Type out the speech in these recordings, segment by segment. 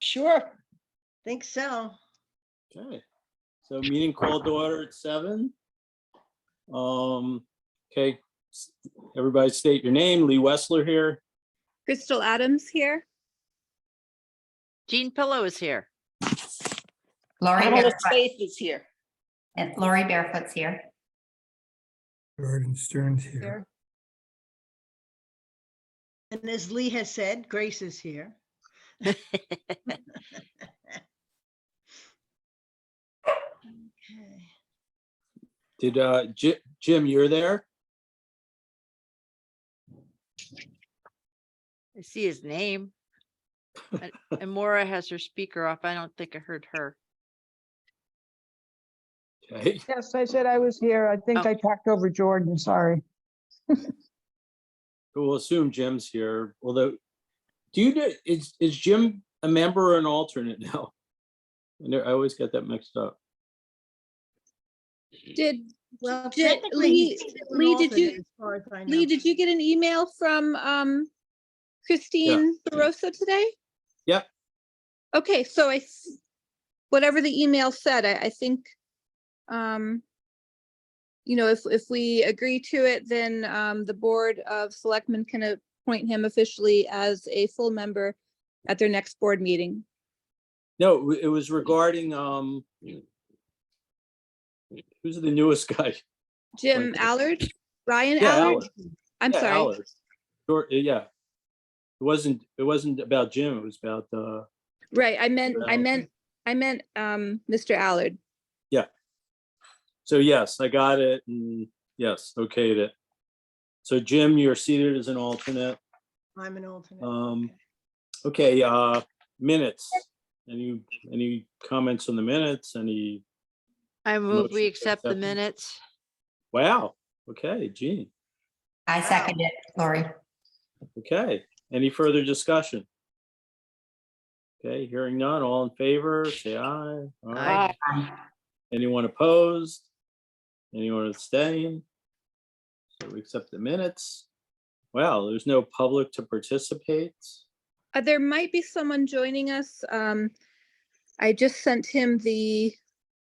Sure. Think so. Okay, so meeting called to order at 7. Okay, everybody state your name. Lee Wessler here. Crystal Adams here. Jean Pillow is here. Lori Pamela Barefoot, Spaeth is here. and Lori Barefoot's here. Gordon Stern's here. And as Lee has said, Grace is here. Okay. Did Jim, you're there? I see his name. And Maura has her speaker off. I don't think I heard her. Okay, Yes, I said I was here. I think Oh. I talked over Jordan, sorry. we'll assume Jim's here, although, do you know, is Jim a member or an alternate now? I always get that mixed up. Did Well, Did- technically, Lee- he's still an Lee, did you- alternate as far as I know. Lee, did you get an email from Christine Barossa today? Yep. Okay, so whatever the email said, I think, you know, if we agree to it, then the Board of Selectmen can appoint him officially as a full member at their next board meeting. No, it was regarding, who's the newest guy? Jim Like- Allard, Ryan Yeah, Allard? Allard. I'm Yeah, sorry. Allard. Sure, yeah. It wasn't about Jim, it was about, Right, I meant Mr. Allard. so yes, I got it, and yes, okayed it. So Jim, you're seated as an alternate. I'm an alternate. Okay, minutes. Any comments on the minutes? Any, I move Motion we to accept the accept them. minutes. wow, okay, Gene, I second it, Lori. okay. Any further discussion? Okay, hearing none, all in favor, say aye. Aye. Anyone opposed? Anyone abstain? So we accept the minutes. Wow, there's no public to participate. There might be someone joining us. I just sent him the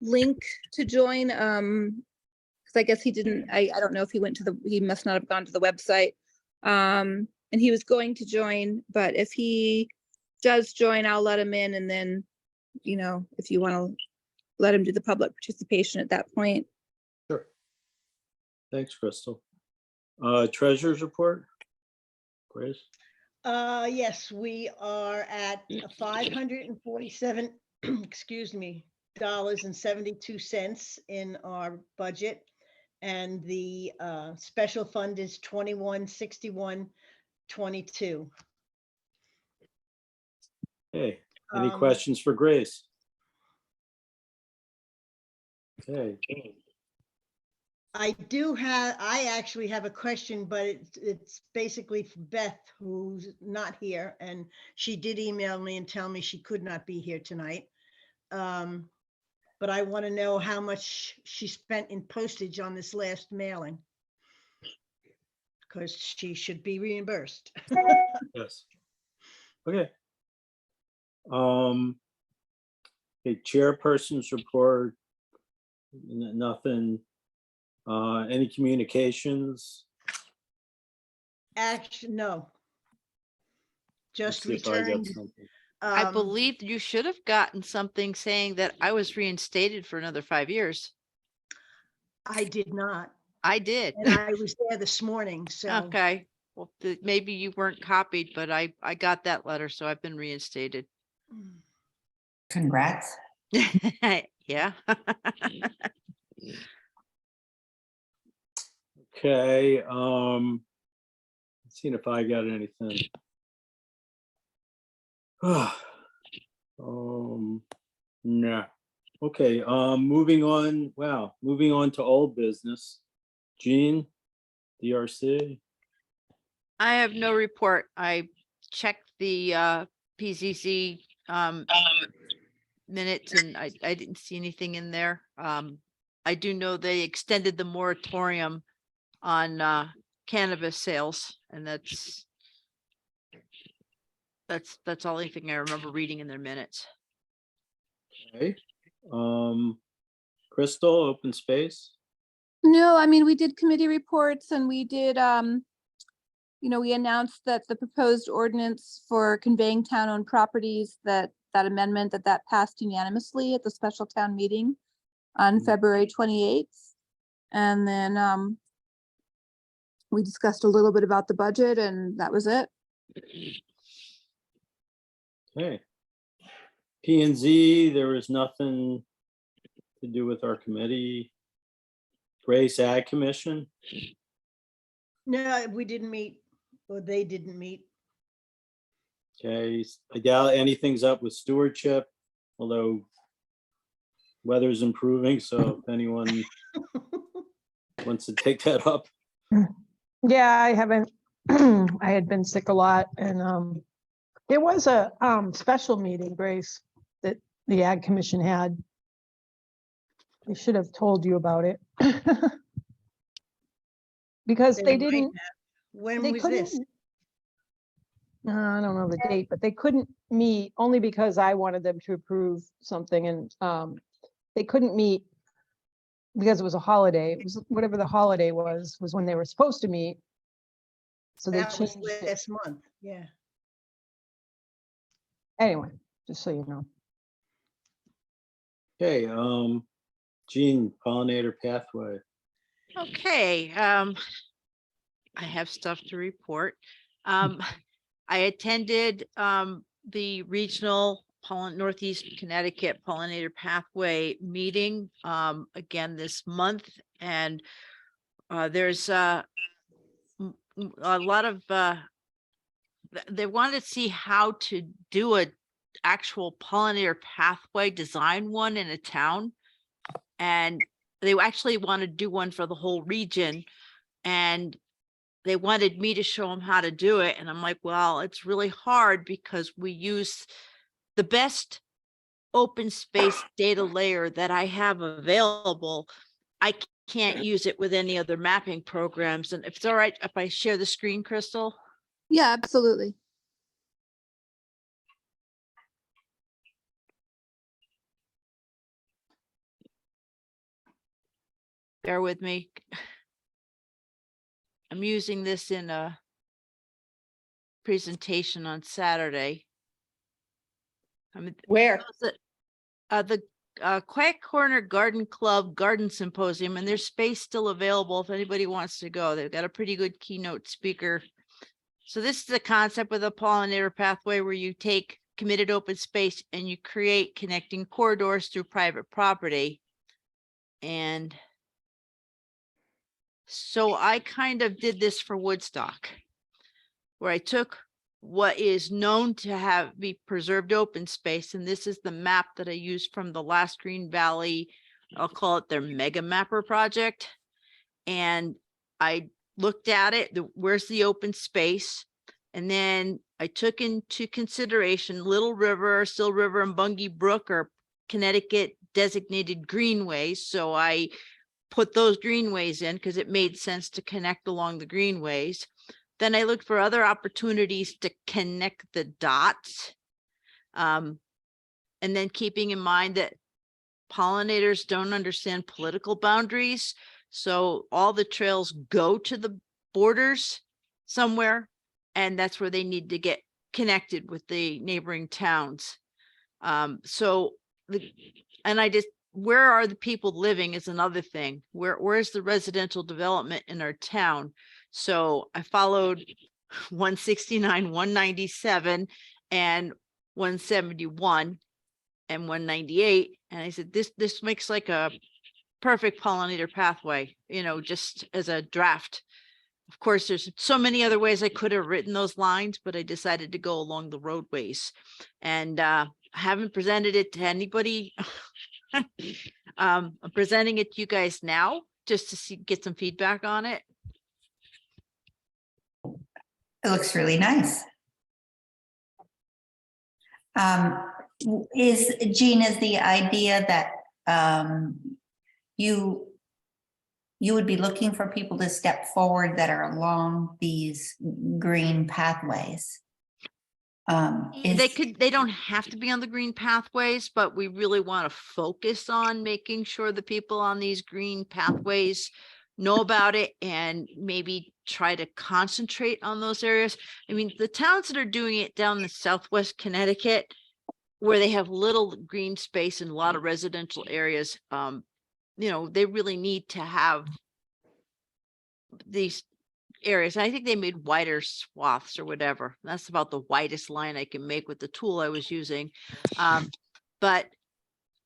link to join, because I guess he didn't, I don't know if he went to he must not have gone to the website. And he was going to join, but if he does join, I'll let him in, and then, you know, if you want to let him do the public participation at that point. Sure. Thanks, Crystal. Treasurer's report? Grace? Yes, we are at 547, excuse me, $72 in our budget. And the special fund is 2161.22. Hey, any Um, questions for Grace? Okay, I actually have a question, but it's basically for Beth, who's not here, and she did email me and tell me she could not be here tonight. But I want to know how much she spent in postage on this last mailing, because she should be reimbursed. yes. Okay. Okay, chairperson's report. Nothing. Any communications? Action, no. Just Let's see if I got returned. something. I um, believe you should have gotten something saying that I was reinstated for another 5 years. I did not, I did. and I was there this morning, so. Okay, well, maybe you weren't copied, but I got that letter, so I've been reinstated. Congrats. Yeah. Okay, seeing if I got anything. No. Okay, moving on, wow, moving on to old business. Jean, DRC, I have no report. I checked the PCC minutes and I didn't see anything in there. I do know they extended the moratorium on cannabis sales, and that's That's the only thing I remember reading in their minutes. Okay. Crystal, open space. No, I mean, we did committee reports and we did, we announced that the proposed ordinance for conveying town-owned properties, that amendment that passed unanimously at the special town meeting on Mhm. February 28th. And then we discussed a little bit about the budget and that was it. Okay. P and Z, there was nothing to do with our committee. Grace Ag Commission, No, we didn't meet, or they didn't meet. okay, I doubt anything's up with stewardship, although weather's improving, so if anyone wants to take that up. Yeah, I haven't, I had been sick a lot and there was a special meeting, Grace, that the Ag Commission had. I should have told you about it. Because they might didn't, have. When they was couldn't. this? I don't know the date, but they couldn't meet only because I wanted them to approve something and they couldn't meet because it was a holiday. It was whatever the holiday was when they were supposed to meet. So they That was changed it. last month, yeah. Anyway, just so you know. Okay, Gene, pollinator pathway. Okay, I have stuff to report. I attended the regional Northeast Connecticut Pollinator Pathway meeting again this month, and there's a lot of they wanted to see how to do a actual pollinator pathway, design one in a town, and they actually want to do one for the whole region, and they wanted me to show them how to do it. And I'm like, well, it's really hard because we use the best open space data layer that I have available. I can't use it with any other mapping programs. And if it's all right, if I share the screen, Crystal. Yeah, absolutely. Bear with me. I'm using this in a presentation on Saturday. I mean, Where? the Quiet Corner Garden Club Garden Symposium, and there's space still available if anybody wants to go. They've got a pretty good keynote speaker. So this is the concept with a pollinator pathway where you take committed open space and you create connecting corridors through private property. And so I kind of did this for Woodstock, where I took what is known to be preserved open space, and this is the map that I used from the last Green Valley, I'll call it their mega mapper project. And I looked at it, where's the open space? And then I took into consideration Little River, Still River, and Bungee Brook are Connecticut designated greenways. So I put those greenways in because it made sense to connect along the greenways. Then I looked for other opportunities to connect the dots. And then keeping in mind that pollinators don't understand political boundaries. So all the trails go to the borders somewhere, and that's where they need to get connected with the neighboring towns. Where are the people living is another thing. Where's the residential development in our town? So I followed 169, 197, and 171 and 198. And I said, this makes like a perfect pollinator pathway, just as a draft. Of course, there's so many other ways I could have written those lines, but I decided to go along the roadways. And I haven't presented it to anybody. I'm presenting it to you guys now just to get some feedback on it. It looks really nice. Jean, is the idea that you would be looking for people to step forward that are along these green pathways? They don't have to be on the green pathways, but we really want to focus on making sure the people on these green pathways know about it and maybe try to concentrate on those areas. I mean, the towns that are doing it down in Southwest Connecticut, where they have little green space and a lot of residential areas, they really need to have these areas. I think they made wider swaths or whatever. That's about the widest line I can make with the tool I was using. But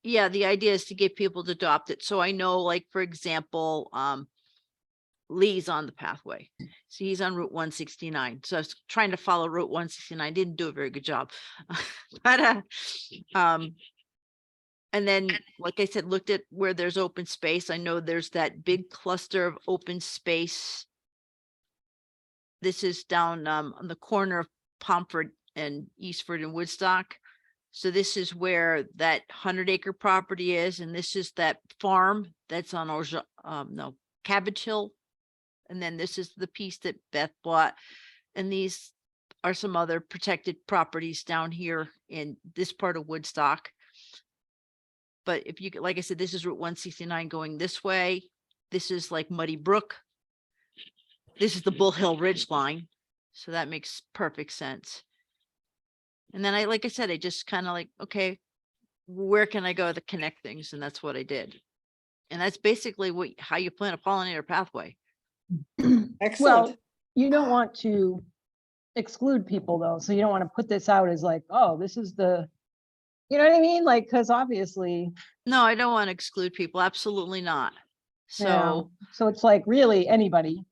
yeah, the idea is to get people to adopt it. So I know, like, for example, Lee's on the pathway. So he's on Route 169. So I was trying to follow Route 169. Didn't do a very good job. But and then, like I said, looked at where there's open space. I know there's that big cluster of open space. This is down on the corner of Pomfret and Eastford and Woodstock. So this is where that 100-acre property is. And this is that farm that's on Cabbage Hill. And then this is the piece that Beth bought. And these are some other protected properties down here in this part of Woodstock. But if you, like I said, this is Route 169 going this way. This is like Muddy Brook. This is the Bull Hill Ridge line. So that makes perfect sense. And then like I said, I just kind of like, okay, where can I go to connect things? And that's what I did. And that's basically how you plan a pollinator pathway. Well, you don't want to exclude people though. So you don't want to put this out as like, oh, this is you know what I mean? Like, because obviously. No, I don't want to exclude people. Absolutely not. So, so it's like really anybody.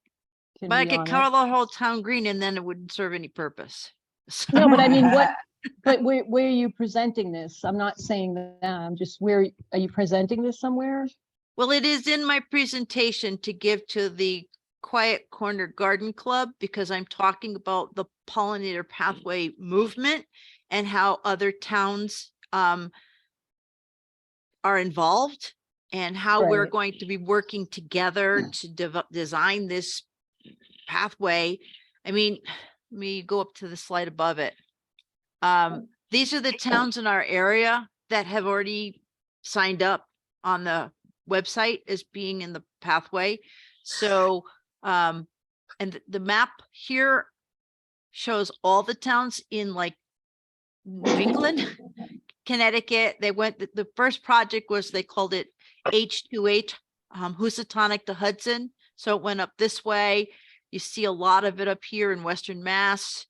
But I could cover the whole town green and then it wouldn't serve any purpose. So, No, but I mean, where are you presenting this? I'm not saying that. I'm just, where are you presenting this somewhere? well, it is in my presentation to give to the Quiet Corner Garden Club because I'm talking about the pollinator pathway movement and how other towns are involved and how we're Right. going to be working together to design this pathway. I mean, let me go up to the slide above it. These are the towns in our area that have already signed up on the website as being in the pathway. So, and the map here shows all the towns in like New England, Connecticut. They went, the first project was, they called it H2H, Housatonic to Hudson. So it went up this way. You see a lot of it up here in Western Mass,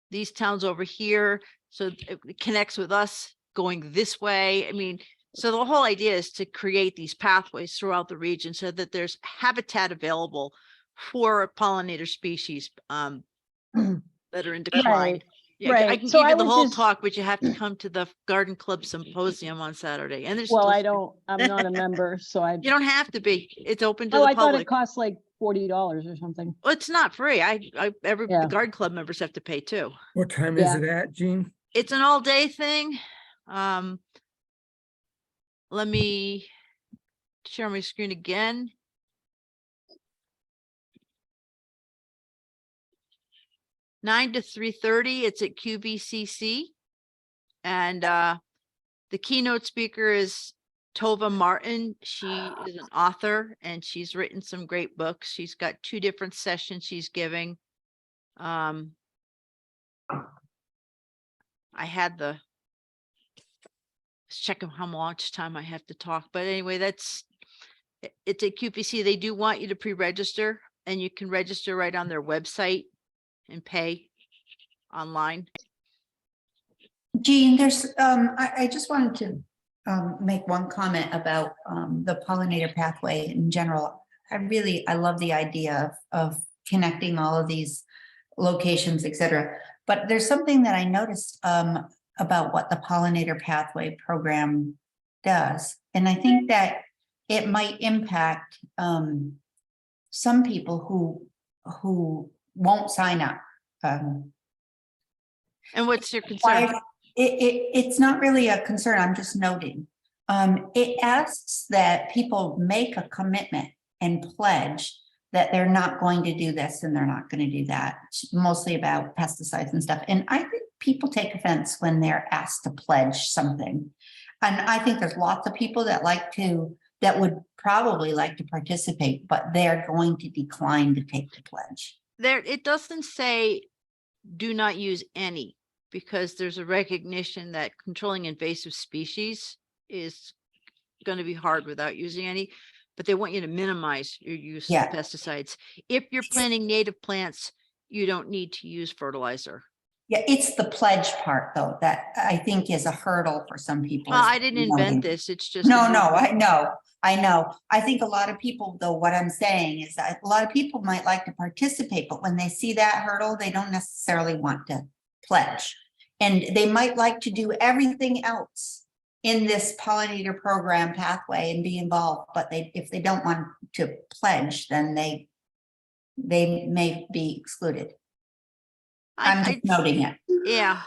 these towns over here. So it connects with us going this way. I mean, so the whole idea is to create these pathways throughout the region so that there's habitat available for pollinator species that are in decline. Right. Yeah, Right. I can So give I you the would whole just- talk, but you have to come to the Garden Club Symposium on Saturday. And there's Well, still- I'm not a member, so I, you don't have to be. It's open to oh, the I thought it public. cost like $40 or something. Well, it's not free. Yeah. The Garden Club members have to pay too. What time is Yeah. it at, Jean? It's an all day thing. Let me share my screen again. Nine to 3:30. It's at QVCC. And the keynote speaker is Tova Martin. She is an author and she's written some great books. She's got 2 different sessions she's giving. I had checking how much time I have to talk, but anyway, it's at QPC. They do want you to pre-register and you can register right on their website and pay online. Jean, there's, I just wanted to make one comment about the pollinator pathway in general. I love the idea of connecting all of these locations, et cetera. But there's something that I noticed about what the pollinator pathway program does. And I think that it might impact some people who won't sign up. And what's your concern? It's not really a concern, I'm just noting. It asks that people make a commitment and pledge that they're not going to do this and they're not going to do that. It's mostly about pesticides and stuff. And I think people take offense when they're asked to pledge something. And I think there's lots of people that that would probably like to participate, but they're going to decline to take the pledge. There, it doesn't say do not use any, because there's a recognition that controlling invasive species is going to be hard without using any, but they want you to minimize your use Yeah. of pesticides. If you're planting native plants, you don't need to use fertilizer. Yeah, it's the pledge part though, that I think is a hurdle for some people. Well, is I didn't invent this. It's just. a No, movement. I know. I think a lot of people, though, what I'm saying is that a lot of people might like to participate, but when they see that hurdle, they don't necessarily want to pledge. And they might like to do everything else in this pollinator program pathway and be involved, but if they don't want to pledge, then they may be excluded. I'm just noting it. Yeah.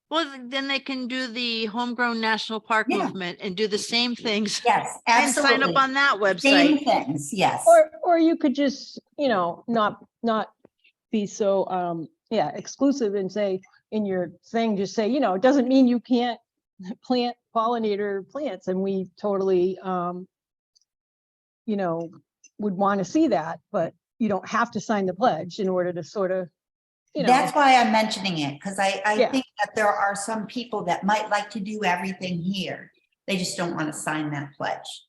Well, then they can do the homegrown national park Yeah. movement and do the same things. Yes, And sign up absolutely. on that Same website. things, yes. Or you could just, not be so, exclusive and say in your thing, just say, it doesn't mean you can't plant pollinator plants, and we totally, would want to see that, but you don't have to sign the pledge in order to sort of, That's why I'm mentioning it, because I Yeah. think that there are some people that might like to do everything here. They just don't want to sign that pledge.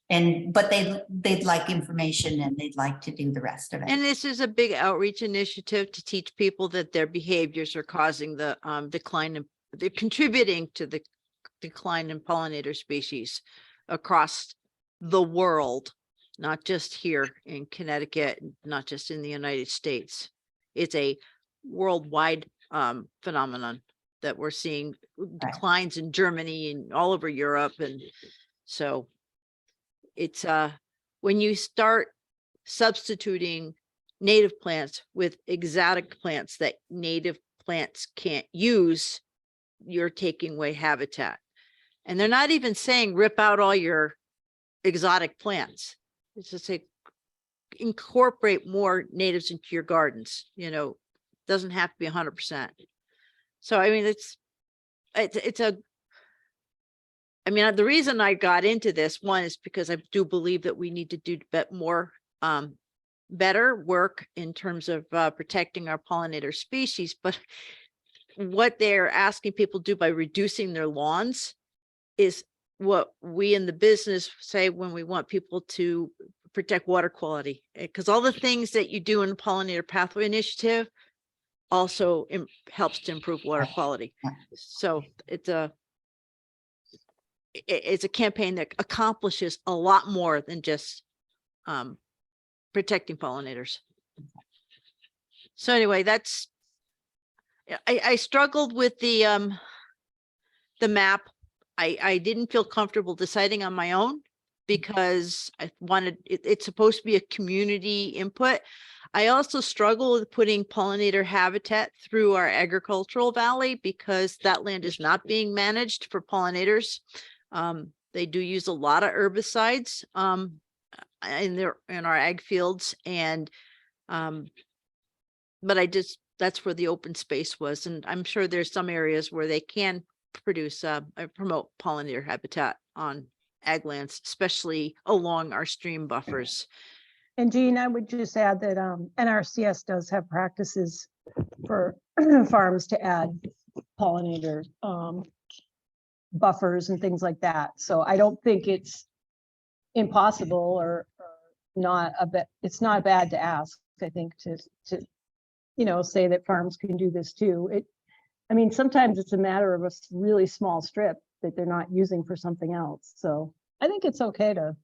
But they'd like information and they'd like to do the rest of it. And this is a big outreach initiative to teach people that their behaviors are causing the decline in, they're contributing to the decline in pollinator species across the world, not just here in Connecticut, not just in the United States. It's a worldwide phenomenon that we're seeing declines in Germany and all over Europe. And so it's when you start substituting native plants with exotic plants that native plants can't use, you're taking away habitat. And they're not even saying rip out all your exotic plants. It's just say incorporate more natives into your gardens, doesn't have to be 100%. So, I mean, the reason I got into this one is because I do believe that we need to do better work in terms of protecting our pollinator species. But what they're asking people to do by reducing their lawns is what we in the business say when we want people to protect water quality, because all the things that you do in the pollinator pathway initiative also helps to improve water quality. So it's a campaign that accomplishes a lot more than just protecting pollinators. So anyway, I struggled with the map. I didn't feel comfortable deciding on my own because I wanted it's supposed to be a community input. I also struggle with putting pollinator habitat through our agricultural valley because that land is not being managed for pollinators. They do use a lot of herbicides in our ag fields, and but that's where the open space was, and I'm sure there's some areas where they can produce promote pollinator habitat on ag lands, especially along our stream buffers. And Jean, I would just add that NRCS does have practices for farms to add pollinator buffers and things like that. So I don't think it's impossible or not it's not bad to ask, I think, to say that farms can do this too. Sometimes it's a matter of a really small strip that they're not using for something else. So I think it's okay to.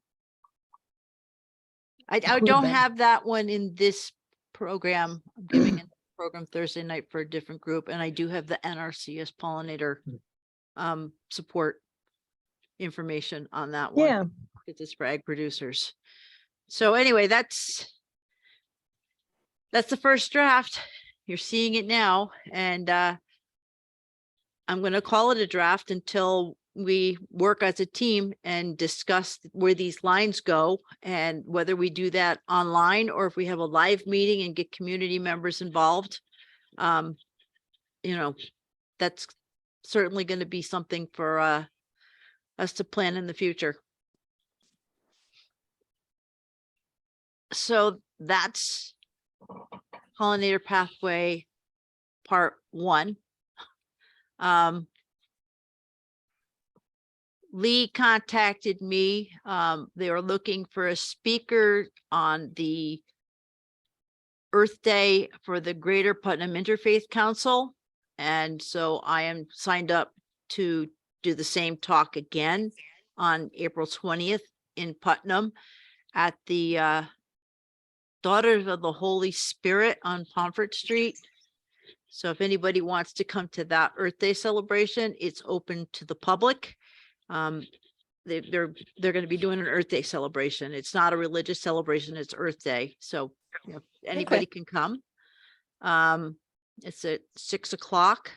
I don't have that one in this program. I'm giving a program Thursday night for a different group, and I do have the NRCS pollinator support information on that one. Yeah. It's for ag producers. So anyway, that's the first draft. You're seeing it now, and I'm going to call it a draft until we work as a team and discuss where these lines go and whether we do that online or if we have a live meeting and get community members involved. that's certainly going to be something for us to plan in the future. So that's pollinator pathway part 1. Lee contacted me. They were looking for a speaker on the Earth Day for the Greater Putnam Interfaith Council. And so I am signed up to do the same talk again on April 20th in Putnam at the Daughters of the Holy Spirit on Pomfret Street. So if anybody wants to come to that Earth Day celebration, it's open to the public. They're going to be doing an Earth Day celebration. It's not a religious celebration, it's Earth Day. So you know, anybody can come. It's at 6 o'clock.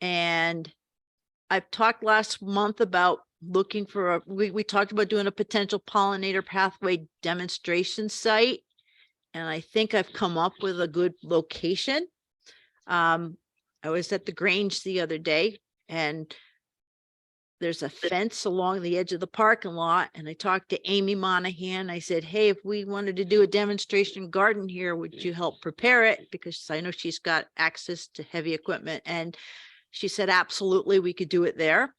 And I've talked last month about looking for we talked about doing a potential pollinator pathway demonstration site. And I think I've come up with a good location. I was at the Grange the other day, and there's a fence along the edge of the parking lot. And I talked to Amy Monahan. I said, hey, if we wanted to do a demonstration garden here, would you help prepare it? Because I know she's got access to heavy equipment. And she said, absolutely, we could do it there.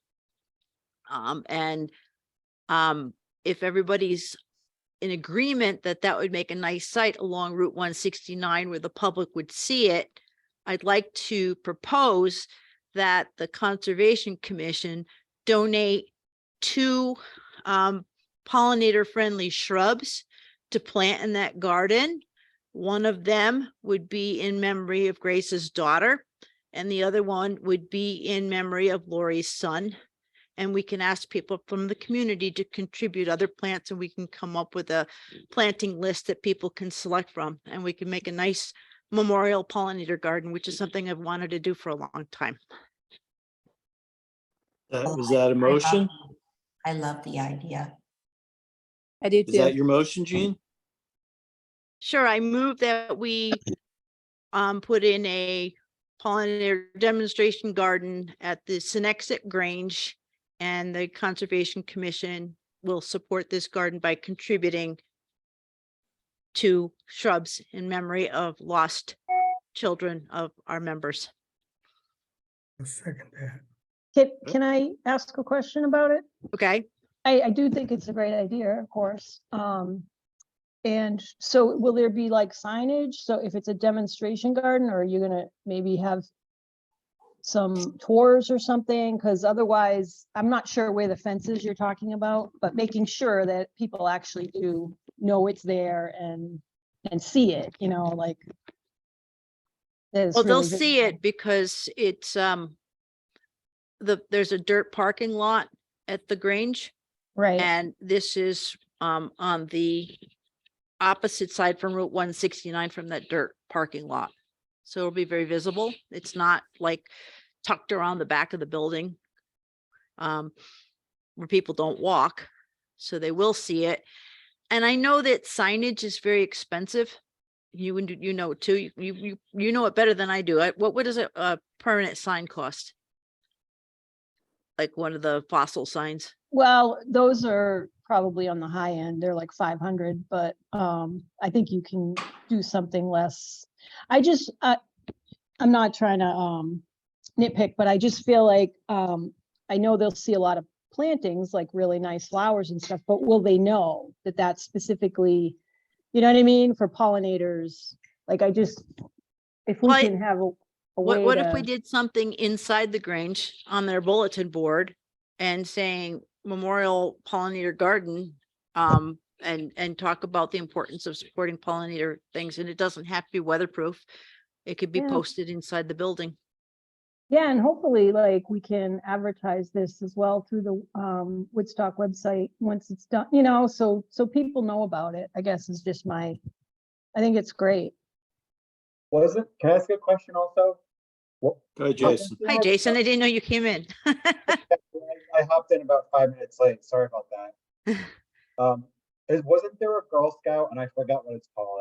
If everybody's in agreement that that would make a nice site along Route 169 where the public would see it, I'd like to propose that the Conservation Commission donate 2 pollinator-friendly shrubs to plant in that garden. One of them would be in memory of Grace's daughter, and the other one would be in memory of Lori's son. And we can ask people from the community to contribute other plants, and we can come up with a planting list that people can select from. And we can make a nice memorial pollinator garden, which is something I've wanted to do for a long time. Was that a motion? I love the idea. I do Is that too. your motion, Jean? Sure, I move that we put in a pollinator demonstration garden at the Senexit Grange, and the Conservation Commission will support this garden by contributing 2 shrubs in memory of lost children of our members. I'll second that. Can I ask a question about it? Okay, I do think it's a great idea, of course. And so will there be like signage? So if it's a demonstration garden, or are you gonna maybe have some tours or something? Because otherwise, I'm not sure where the fence is you're talking about, but making sure that people actually do know it's there and see it, you know, like. that it's well, they'll really see visible. it because it's there's a dirt parking lot at the Grange, Right, and this is on the opposite side from Route 169 from that dirt parking lot. So it'll be very visible. It's not like tucked around the back of the building where people don't walk, so they will see it. And I know that signage is very expensive. You know it too. You know it better than I do. What does a permanent sign cost? Like one of the fossil signs. well, those are probably on the high end. They're like 500, but I think you can do something less. I'm not trying to nitpick, but I just feel like I know they'll see a lot of plantings, like really nice flowers and stuff, but will they know that that's specifically, you know what I mean, for pollinators? Like if we Well, can have a way What if we to- did something inside the Grange on their bulletin board and saying Memorial Pollinator Garden, and talk about the importance of supporting pollinator things, and it doesn't have to be weatherproof. It could be Yeah. posted inside the building. Yeah, and hopefully like we can advertise this as well through the Woodstock website once it's done, you know, so people know about it, I guess is just I think it's great. Can I ask a question also? Go ahead, Jason. Hi, Jason. I didn't know you came in. I hopped in about 5 minutes late. Sorry about that. wasn't there a Girl Scout, and I forgot what it's called,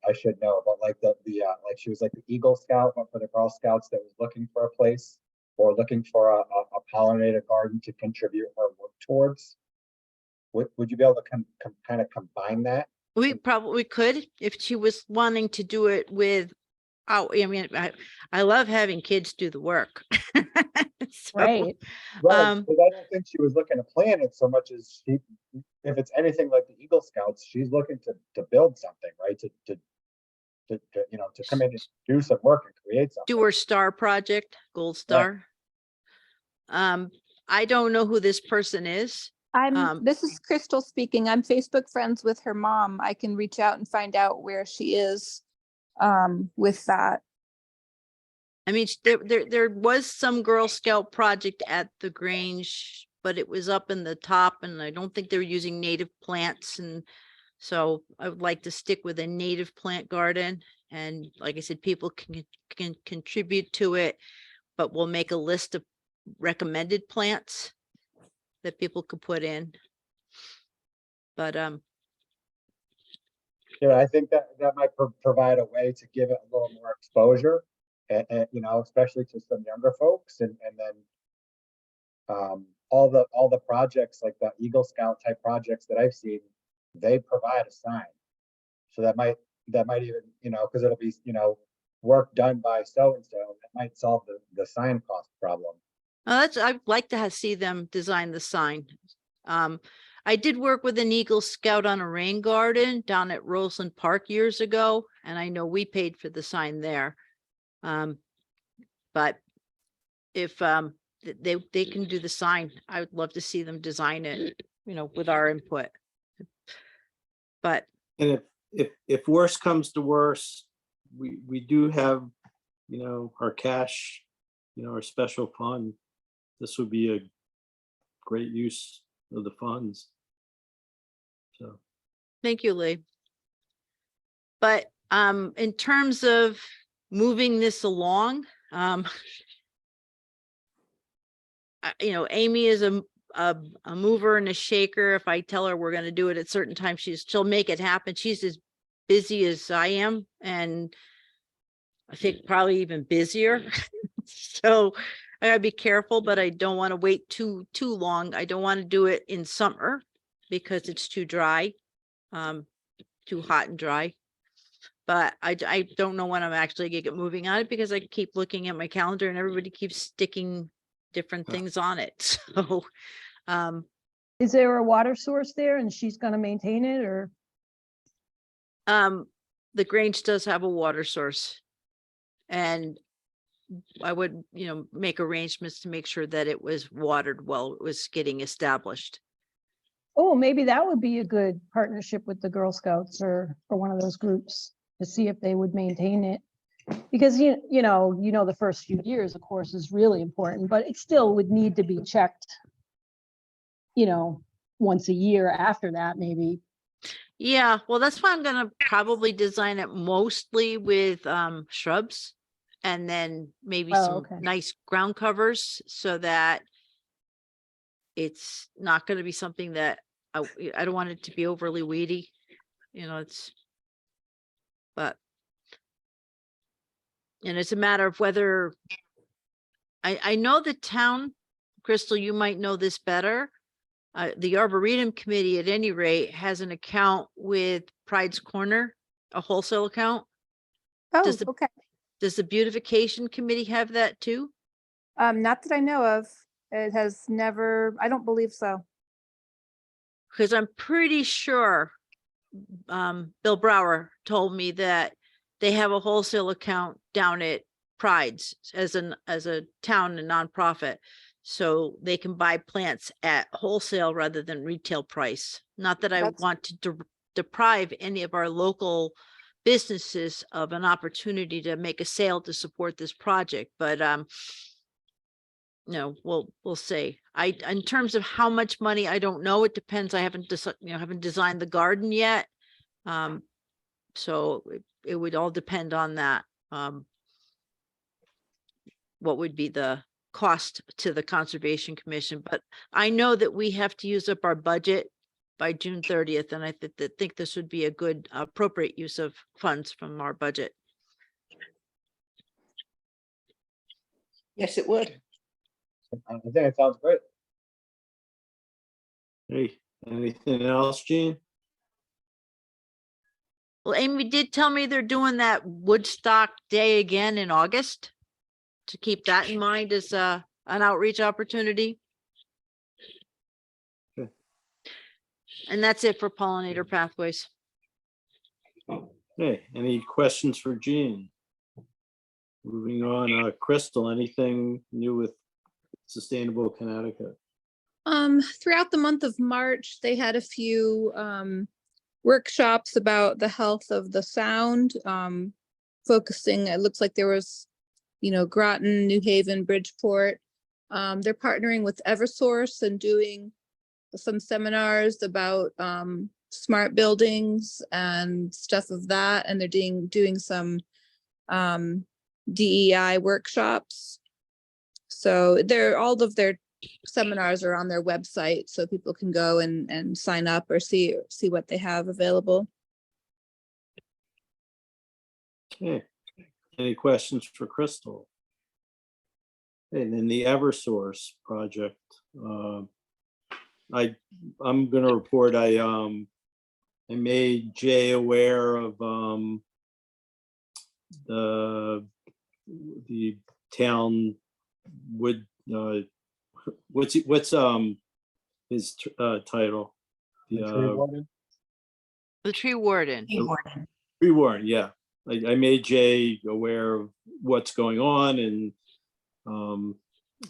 I should know, but like like she was like the Eagle Scout, but for the Girl Scouts that was looking for a place or looking for a pollinator garden to contribute her work towards. Would you be able to kind of combine that? We probably could if she was wanting to do it with, oh, I mean, I love having kids do the work. So, Right. Right, Um, because I don't think she was looking to plan it so much as she, if it's anything like the Eagle Scouts, she's looking to build something, right? To you know, to come in and do some work and create something. do her star project, Gold Star. I don't know who this person is. This is Crystal speaking. I'm Facebook friends with her mom. I can reach out and find out where she is with that. I mean, there was some Girl Scout project at the Grange, but it was up in the top and I don't think they were using native plants. And so I would like to stick with a native plant garden. And like I said, people can contribute to it, but we'll make a list of recommended plants that people could put in. But, Yeah, I think that might provide a way to give it a little more exposure, and you know, especially to some younger folks, and then all the projects like the Eagle Scout type projects that I've seen, they provide a sign, so that might even, you know, because it'll be, you know, work done by so and so, that might solve the sign cost problem. I'd like to see them design the sign. I did work with an Eagle Scout on a rain garden down at Roseland Park years ago, and I know we paid for the sign there. But if they can do the sign, I would love to see them design it, you know, with our input. But And if worse comes to worse, we do have, you know, our cash, you know, our special fund. This would be a great use of the funds. So, thank you, Lee. But in terms of moving this along, you know, Amy is a mover and a shaker. If I tell her we're going to do it at certain times, she'll make it happen. She's as busy as I am, and I think probably even busier. So I gotta be careful, but I don't want to wait too long. I don't want to do it in summer because it's too dry, too hot and dry. But I don't know when I'm actually gonna get moving on it because I keep looking at my calendar and everybody keeps sticking different things on it. So, Is there a water source there and she's gonna maintain it, or? the Grange does have a water source. And I would, you know, make arrangements to make sure that it was watered while it was getting established. Oh, maybe that would be a good partnership with the Girl Scouts or one of those groups to see if they would maintain it. Because you know, the first few years, of course, is really important, but it still would need to be checked, you know, once a year after that, maybe. Yeah, well, that's why I'm gonna probably design it mostly with shrubs and then maybe Oh, some okay. nice ground covers so that it's not gonna be something that I don't want it to be overly weedy, you know, and it's a matter of whether I know the town, Crystal, you might know this better. The Arboretum Committee, at any rate, has an account with Pride's Corner, a wholesale account. Oh, Does the- okay. Does the Beautification Committee have that too? Not that I know of. It has never, I don't believe so. Because I'm pretty sure Bill Brower told me that they have a wholesale account down at Pride's as a town and nonprofit. So they can buy plants at wholesale rather than retail price. Not that I That's- want to deprive any of our local businesses of an opportunity to make a sale to support this project, but no, we'll see. In terms of how much money, I don't know. It depends. I haven't haven't designed the garden yet. So it would all depend on that. What would be the cost to the Conservation Commission? But I know that we have to use up our budget by June 30th. And I think this would be a good appropriate use of funds from our budget. Yes, it would. I think it sounds great. Hey, anything else, Gene? Well, Amy did tell me they're doing that Woodstock Day again in August. To keep that in mind as an outreach opportunity. Okay. And that's it for pollinator pathways. Hey, any questions for Gene? Moving on, Crystal, anything new with Sustainable Connecticut? Throughout the month of March, they had a few workshops about the health of the sound, focusing, it looks like there was, Groton, New Haven, Bridgeport. They're partnering with Eversource and doing some seminars about smart buildings and stuff of that. And they're doing some DEI workshops. So all of their seminars are on their website, so people can go and sign up or see what they have available. Okay, any questions for Crystal? And then the Eversource project, I'm gonna report, I made Jay aware of the town would what's his title? The tree The warden? The tree warden. Hey, Warden. tree warden, yeah. I made Jay aware of what's going on and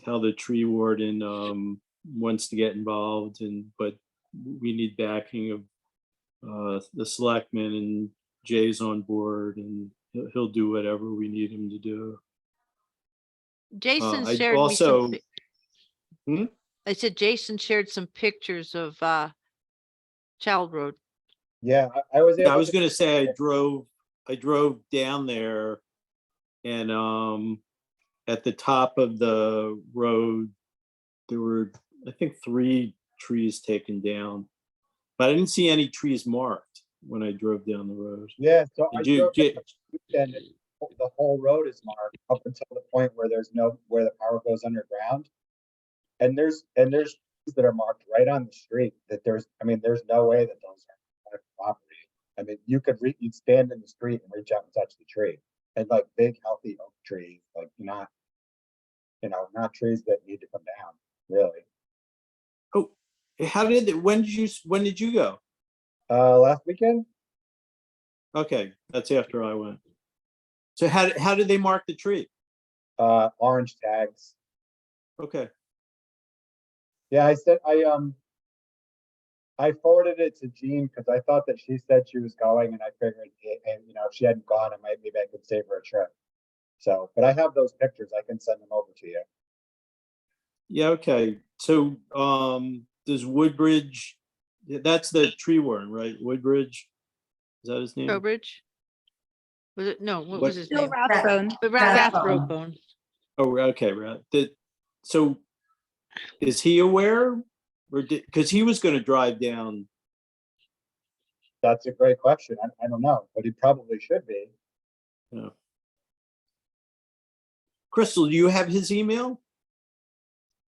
how the tree warden wants to get involved, but we need backing of the selectmen, and Jay's on board and he'll do whatever we need him to do. Jason I shared also- me Hmm? I said Jason shared some pictures of Child Road. Yeah, I was Yeah, I able was to, gonna say I drove down there and at the top of the road, there were, I think, 3 trees taken down. But I didn't see any trees marked when I drove down the road. yeah, so I Did you, drove Jay- and the whole road is marked up until the point where where the power goes underground. And there's trees that are marked right on the street that there's no way that those are private property. I mean, you'd stand in the street and reach out and touch the tree, and like big, healthy oak trees, like not trees that need to come down, really. Oh, when did you go? Last weekend, Okay, that's after I went. So how did they mark the tree? orange tags. Okay, Yeah, I forwarded it to Jean because I thought that she said she was going, and I figured, and if she hadn't gone, maybe I could save her a trip. So, but I have those pictures. I can send them over to you. yeah, okay. So does Woodbridge, that's the tree warden, right? Woodbridge? Is that his name? Trowbridge? Was it? No, what What- was his Bill name? Rathbone. The Rathbone. Rathbone. Oh, okay, right. So is he aware? Or because he was gonna drive down. That's a great question. I don't know, but he probably should be. Crystal, do you have his email?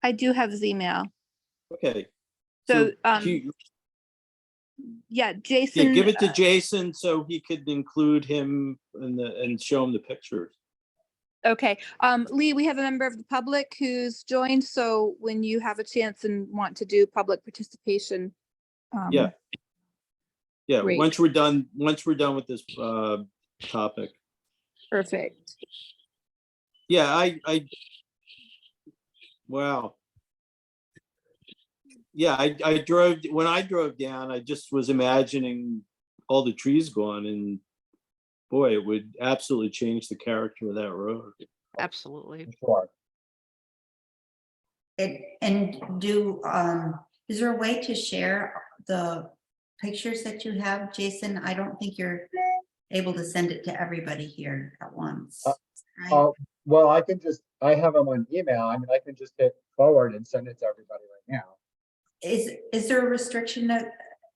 I do have his email. Okay. So, he- yeah, Yeah, Jason. give it to Jason so he could include him and show him the pictures. Okay, Lee, we have a member of the public who's joined, so when you have a chance and want to do public participation. Yeah. Yeah, Great. once we're done with this topic. Perfect. Yeah, wow. Yeah, when I drove down, I just was imagining all the trees gone, and boy, it would absolutely change the character of that road. Absolutely. Sure. Is there a way to share the pictures that you have, Jason? I don't think you're able to send it to everybody here at once. right? Oh, well, I have them on email. I mean, I can just hit forward and send it to everybody right now. Is there a restriction that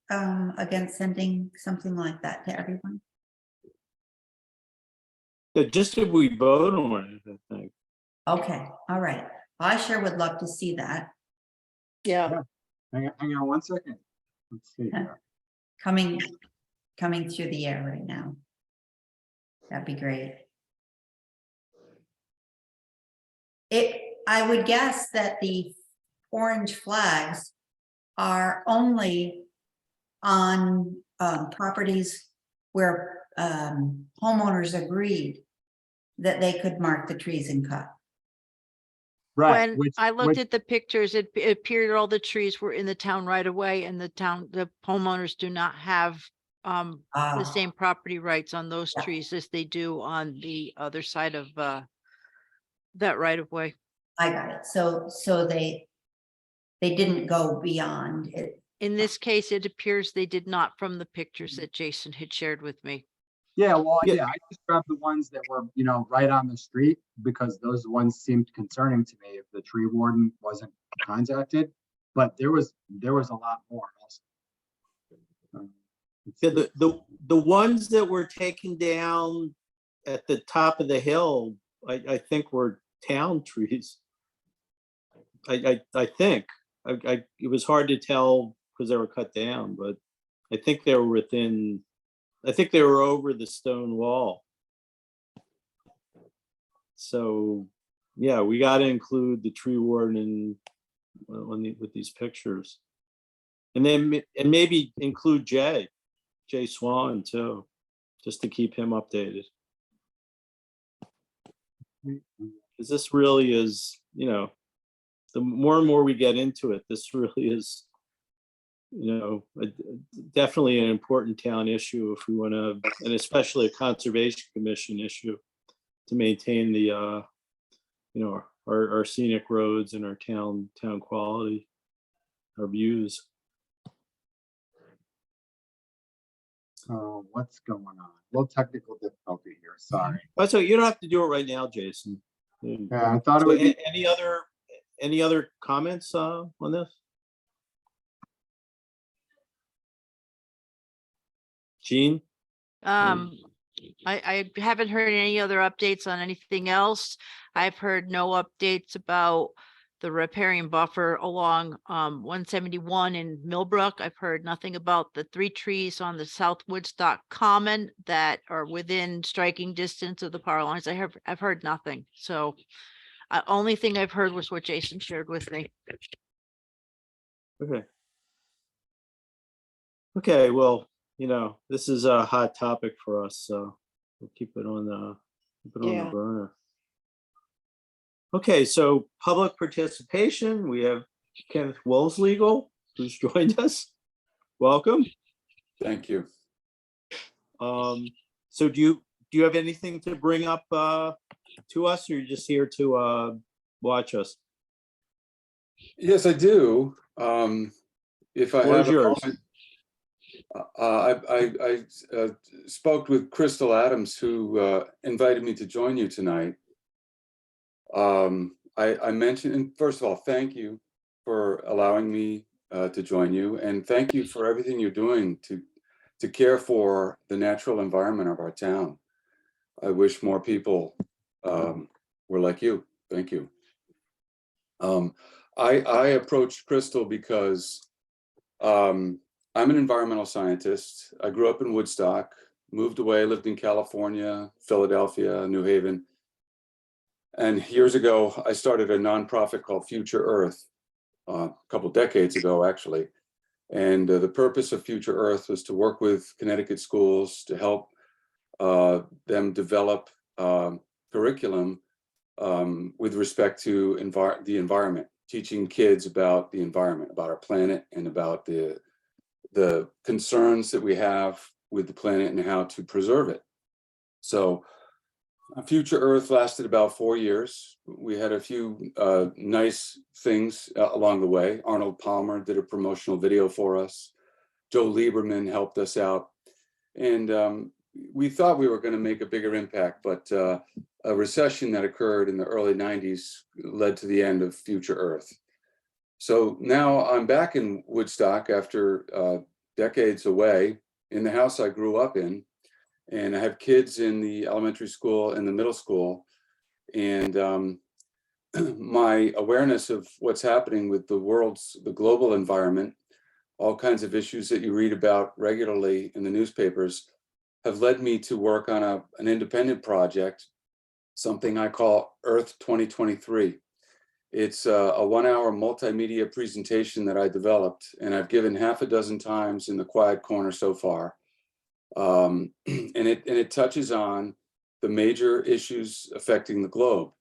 against sending something like that to everyone? Yeah, just if we vote on it, I think. Okay, all right. I sure would love to see that Yeah. Hang on one second. Let's see. here. coming through the air right now. That'd be great. I would guess that the orange flags are only on properties where homeowners agreed that they could mark the trees and cut. Right. When I looked at the pictures, it appeared all the trees were in the town right away, and the homeowners do not have the Ah, same property rights on those Yeah. trees as they do on the other side of that right of way. I got it. So they didn't go beyond it. In this case, it appears they did not from the pictures that Jason had shared with me. Yeah, well, Yeah. yeah, I just grabbed the ones that were, right on the street because those ones seemed concerning to me if the tree warden wasn't contacted. But there was a lot more also. Yeah, the ones that were taken down at the top of the hill, I think were town trees. I think, it was hard to tell because they were cut down, but I think they were over the stone wall. So, yeah, we got to include the tree warden with these pictures. And then, and maybe include Jay Swan too, just to keep him updated. Because this really is, the more and more we get into it, this really is, definitely an important town issue if we want to, and especially a conservation commission issue to maintain the, our scenic roads and our town quality, our views. So what's going on? A little technical difficulty here, sorry. Oh, so you don't have to do it right now, Jason. Yeah, I thought it So would be. any other comments on this? Jean? I haven't heard any other updates on anything else. I've heard no updates about the riparian buffer along 171 in Millbrook. I've heard nothing about the 3 trees on the South Woodstock Common that are within striking distance of the power lines. I've heard nothing. So only thing I've heard was what Jason shared with me. Okay. Okay, well, this is a hot topic for us, so we'll keep it on the burner. Okay, so public participation, we have Kenneth Wollslegal, who's joined us. Welcome. Thank you. So do you have anything to bring up to us, or you're just here to watch us? Yes, I do. If I Floor is have a yours. moment, I spoke with Crystal Adams, who invited me to join you tonight. I mentioned, and first of all, thank you for allowing me to join you, and thank you for everything you're doing to care for the natural environment of our town. I wish more people were like you. Thank you. I approached Crystal because I'm an environmental scientist. I grew up in Woodstock, moved away, lived in California, Philadelphia, New Haven. And years ago, I started a nonprofit called Future Earth, a couple decades ago, actually. And the purpose of Future Earth was to work with Connecticut schools to help them develop curriculum with respect to the environment, teaching kids about the environment, about our planet, and about the concerns that we have with the planet and how to preserve it. So Future Earth lasted about 4 years. We had a few nice things along the way. Arnold Palmer did a promotional video for us. Joe Lieberman helped us out. And we thought we were going to make a bigger impact, but a recession that occurred in the early 90s led to the end of Future Earth. So now I'm back in Woodstock after decades away in the house I grew up in. And I have kids in the elementary school and the middle school. And my awareness of what's happening with the global environment, all kinds of issues that you read about regularly in the newspapers, have led me to work on an independent project, something I call Earth 2023. It's a 1-hour multimedia presentation that I developed, and I've given half a dozen times in the quiet corner so far. And it touches on the major issues affecting the globe,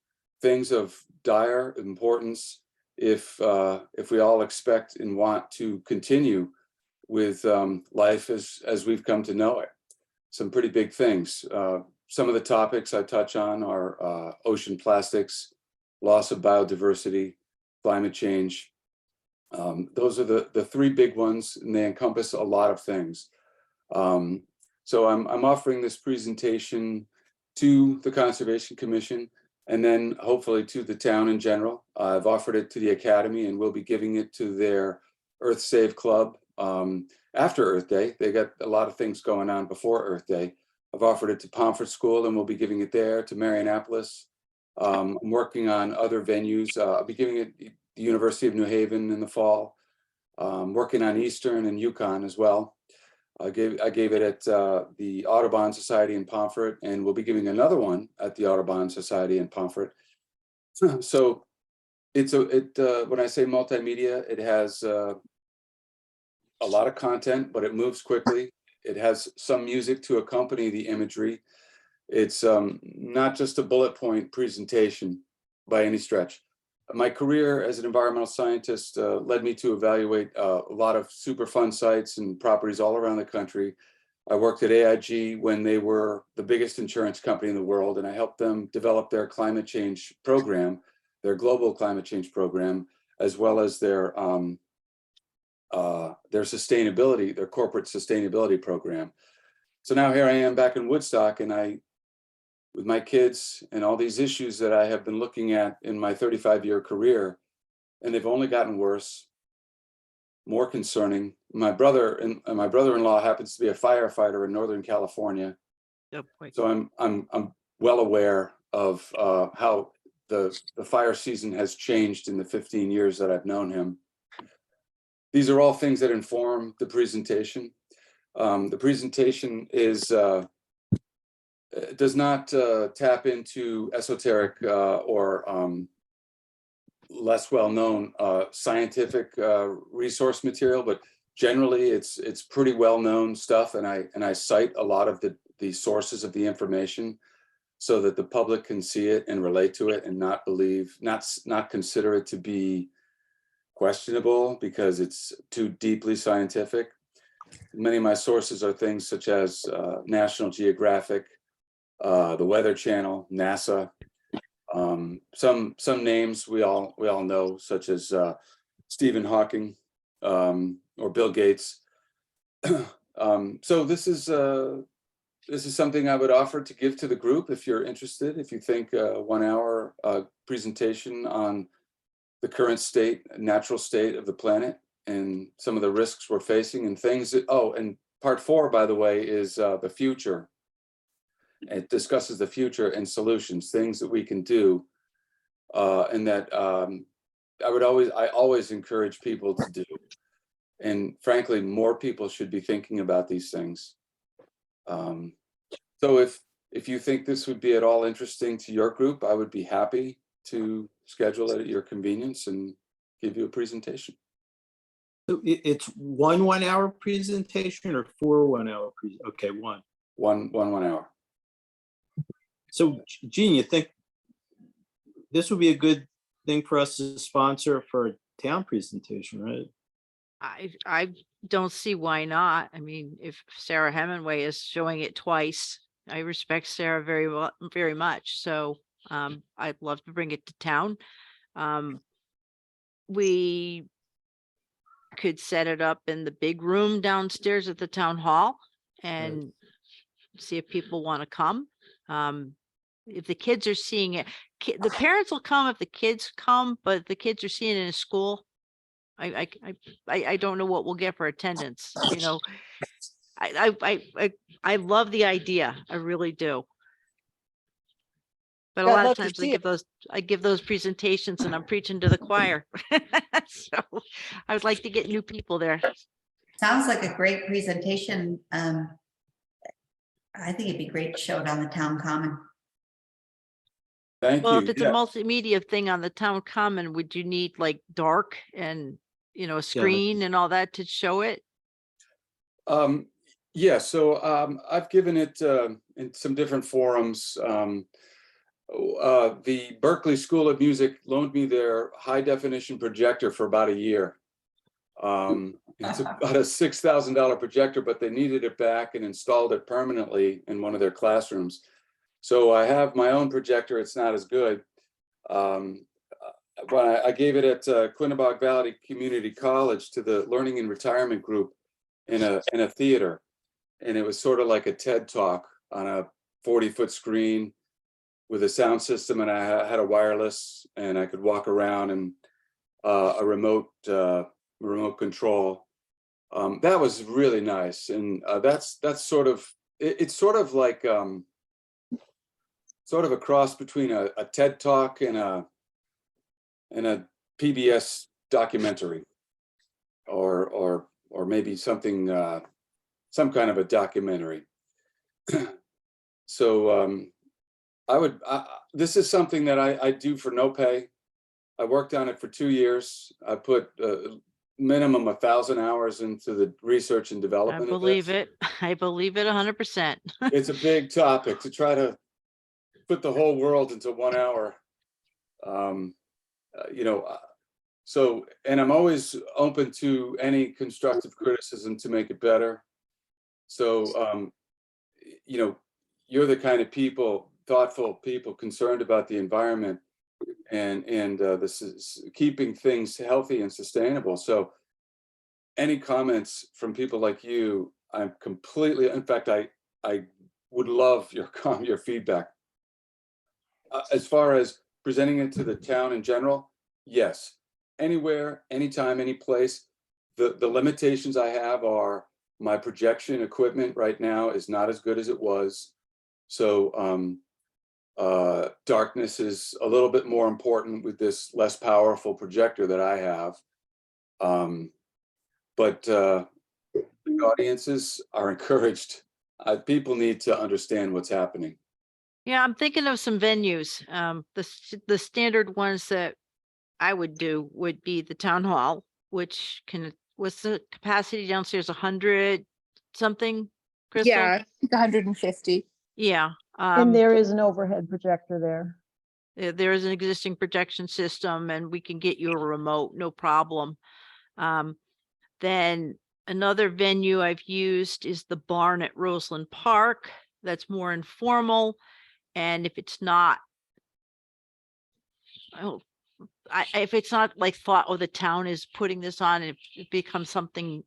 things of dire importance if we all expect and want to continue with life as we've come to know it. Some pretty big things. Some of the topics I touch on are ocean plastics, loss of biodiversity, climate change. Those are the three big ones, and they encompass a lot of things. So I'm offering this presentation to the Conservation Commission, and then hopefully to the town in general. I've offered it to the Academy, and we'll be giving it to their Earth Save Club after Earth Day. They got a lot of things going on before Earth Day. I've offered it to Pomfret School, and we'll be giving it there, to Marianapolis. I'm working on other venues. I'll be giving it the University of New Haven in the fall. Working on Eastern and Yukon as well. I gave it at the Audubon Society in Pomfret, and we'll be giving another one at the Audubon Society in Pomfret. So when I say multimedia, it has a lot of content, but it moves quickly. It has some music to accompany the imagery. It's not just a bullet point presentation by any stretch. My career as an environmental scientist led me to evaluate a lot of Superfund sites and properties all around the country. I worked at AIG when they were the biggest insurance company in the world, and I helped them develop their climate change program, their global climate change program, as well as their sustainability, their corporate sustainability program. So now here I am back in Woodstock, and with my kids and all these issues that I have been looking at in my 35-year career, and they've only gotten worse, more concerning. My brother-in-law happens to be a firefighter in Northern California. Oh, boy. So I'm well aware of how the fire season has changed in the 15 years that I've known him. These are all things that inform the presentation. The presentation does not tap into esoteric or less well-known scientific resource material, but generally it's pretty well-known stuff, and I cite a lot of the sources of the information so that the public can see it and relate to it and not consider it to be questionable because it's too deeply scientific. Many of my sources are things such as National Geographic, the Weather Channel, NASA, some names we all know, such as Stephen Hawking or Bill Gates. So this is something I would offer to give to the group if you're interested. If you think a 1-hour presentation on the current state, natural state of the planet, and some of the risks we're facing, and things that, and part 4, by the way, is the future. It discusses the future and solutions, things that we can do, and that I always encourage people to do. And frankly, more people should be thinking about these things. So if you think this would be at all interesting to your group, I would be happy to schedule it at your convenience and give you a presentation. So it's one 1-hour presentation or 4 1-hour? Okay, one. One 1 hour. So Gene, you think this would be a good thing for us to sponsor for a town presentation, right? I don't see why not. I mean, if Sarah Hemingway is showing it twice, I respect Sarah very much. So I'd love to bring it to town. We could set it up in the big room downstairs at the town hall and see if people want to come. If the kids are seeing it, the parents will come if the kids come, but if the kids are seeing it in school, I don't know what we'll get for attendance, you know. I love the idea. I really do. But a Yeah, I'd lot of love to times see it. I give those presentations and I'm preaching to the choir. So I would like to get new people there. Sounds like a great presentation. I think it'd be great to show it on the town common. Thank Well, if you. it's a Yeah. multimedia thing on the town common, would you need like dark and, you know, a screen and all that to show it? Yeah, so I've given it in some different forums. The Berkeley School of Music loaned me their high definition projector for about a year. It's about a $6,000 projector, but they needed it back and installed it permanently in one of their classrooms. So I have my own projector. It's not as good. But I gave it at Quinnebog Valley Community College to the Learning and Retirement Group in a theater. And it was sort of like a TED Talk on a 40-foot screen with a sound system, and I had a wireless, and I could walk around, and a remote control. That was really nice, and that's sort of it's sort of like sort of a cross between a TED Talk and a PBS documentary, or maybe something some kind of a documentary. So this is something that I do for no pay. I worked on it for 2 years. I put minimum 1,000 hours into the research and I development of believe this. it. I believe it 100%. It's a big topic to try to put the whole world into 1 hour. You know, so, and I'm always open to any constructive criticism to make it better. So, you know, you're the kind of people, thoughtful people concerned about the environment and this is keeping things healthy and sustainable. So any comments from people like you, I'm completely, in fact, I would love your feedback. As far as presenting it to the town in general, yes, anywhere, anytime, any place. The limitations I have are my projection equipment right now is not as good as it was. So darkness is a little bit more important with this less powerful projector that I have. But audiences are encouraged. People need to understand what's happening. Yeah, I'm thinking of some venues. The standard ones that I would do would be the town hall, which what's the capacity downstairs, 100 something, Crystal? Yeah, I think 150. Yeah. And there is an overhead projector there. There is an existing projection system and we can get you a remote, no problem. Then another venue I've used is the barn at Roseland Park. That's more informal. And if it's not, if it's not like thought, oh, the town is putting this on, and it becomes something,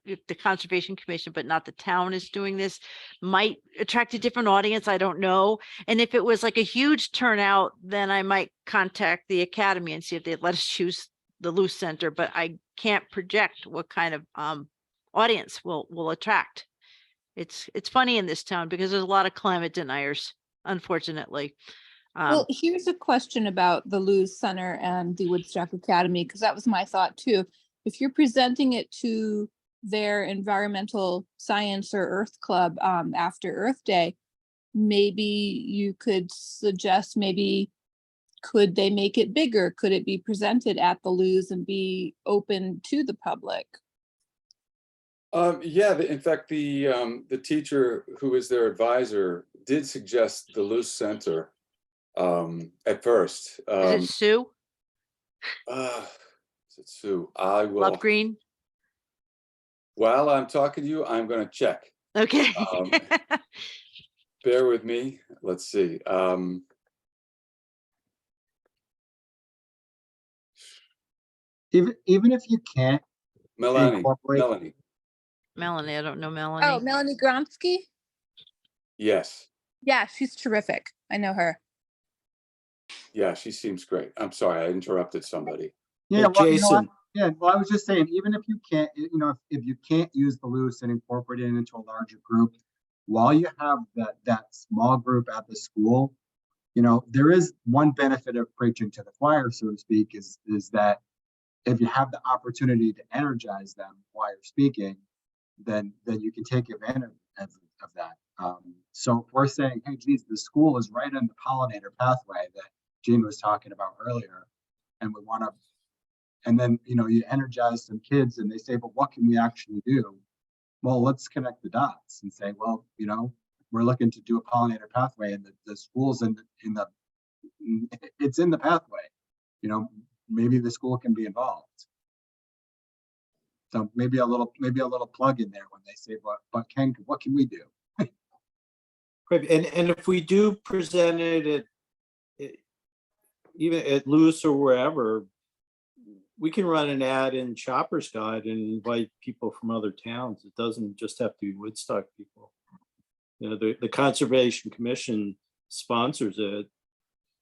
if the Conservation Commission, but not the town is doing this, might attract a different audience. I don't know. And if it was like a huge turnout, then I might contact the Academy and see if they'd let us choose the Luce Center, but I can't project what kind of audience will attract. It's funny in this town because there's a lot of climate deniers, unfortunately. Well, here's a question about the Lewis Center and the Woodstock Academy, because that was my thought too. If you're presenting it to their environmental science or Earth Club after Earth Day, maybe you could suggest, maybe could they make it bigger? Could it be presented at the Lewis and be open to the public? Yeah, in fact, the teacher who is their advisor did suggest the Luce Center at first. Is it Sue? Is it Sue? I will. Love Green? While I'm talking to you, I'm going to check. Okay. Bear with me. Let's see. Even if you can't Melanie. incorporate, Melanie, I don't know Melanie. Oh, Melanie Gronsky? Yes. Yeah, she's terrific. I know her. Yeah, she seems great. I'm sorry, I interrupted somebody. Hey, yeah, well, you know what? Jason, Yeah, well, I was just saying, even if you can't, if you can't use the loose and incorporate it into a larger group, while you have that small group at the school, there is one benefit of preaching to the choir, so to speak, is that if you have the opportunity to energize them while you're speaking, then you can take advantage of that. So if we're saying, hey, geez, the school is right in the pollinator pathway that Gene was talking about earlier, and we want to, and then, you energize some kids and they say, but what can we actually do? Well, let's connect the dots and say, well, we're looking to do a pollinator pathway, and the school's it's in the pathway. Maybe the school can be involved. So maybe a little plug in there when they say, but Ken, what can we do? Right, and if we do present it even at Lewis or wherever, we can run an ad in Shopper's Guide and invite people from other towns. It doesn't just have to be Woodstock people. The Conservation Commission sponsors it,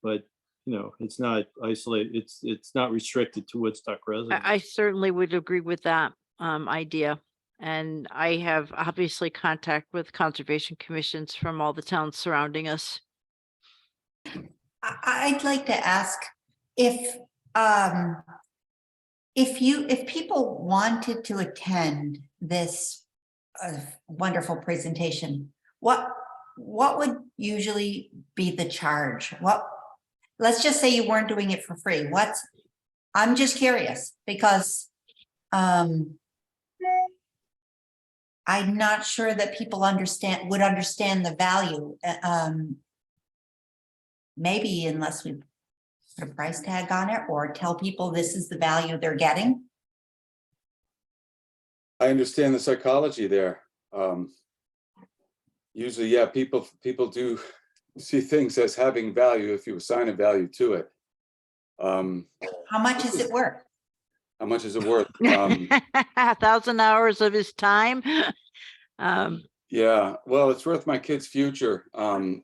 but it's not isolated. It's not restricted to Woodstock residents. I certainly would agree with that idea. And I have obviously contact with conservation commissions from all the towns surrounding us. I'd like to ask if people wanted to attend this wonderful presentation, what would usually be the charge? Let's just say you weren't doing it for free. I'm just curious because I'm not sure that people would understand the value. Maybe unless we put a price tag on it or tell people this is the value they're getting. I understand the psychology there. Usually, yeah, people do see things as having value if you assign a value to it. How much is it worth? How much is it worth? 1,000 hours of his time. Yeah, well, it's worth my kid's future. I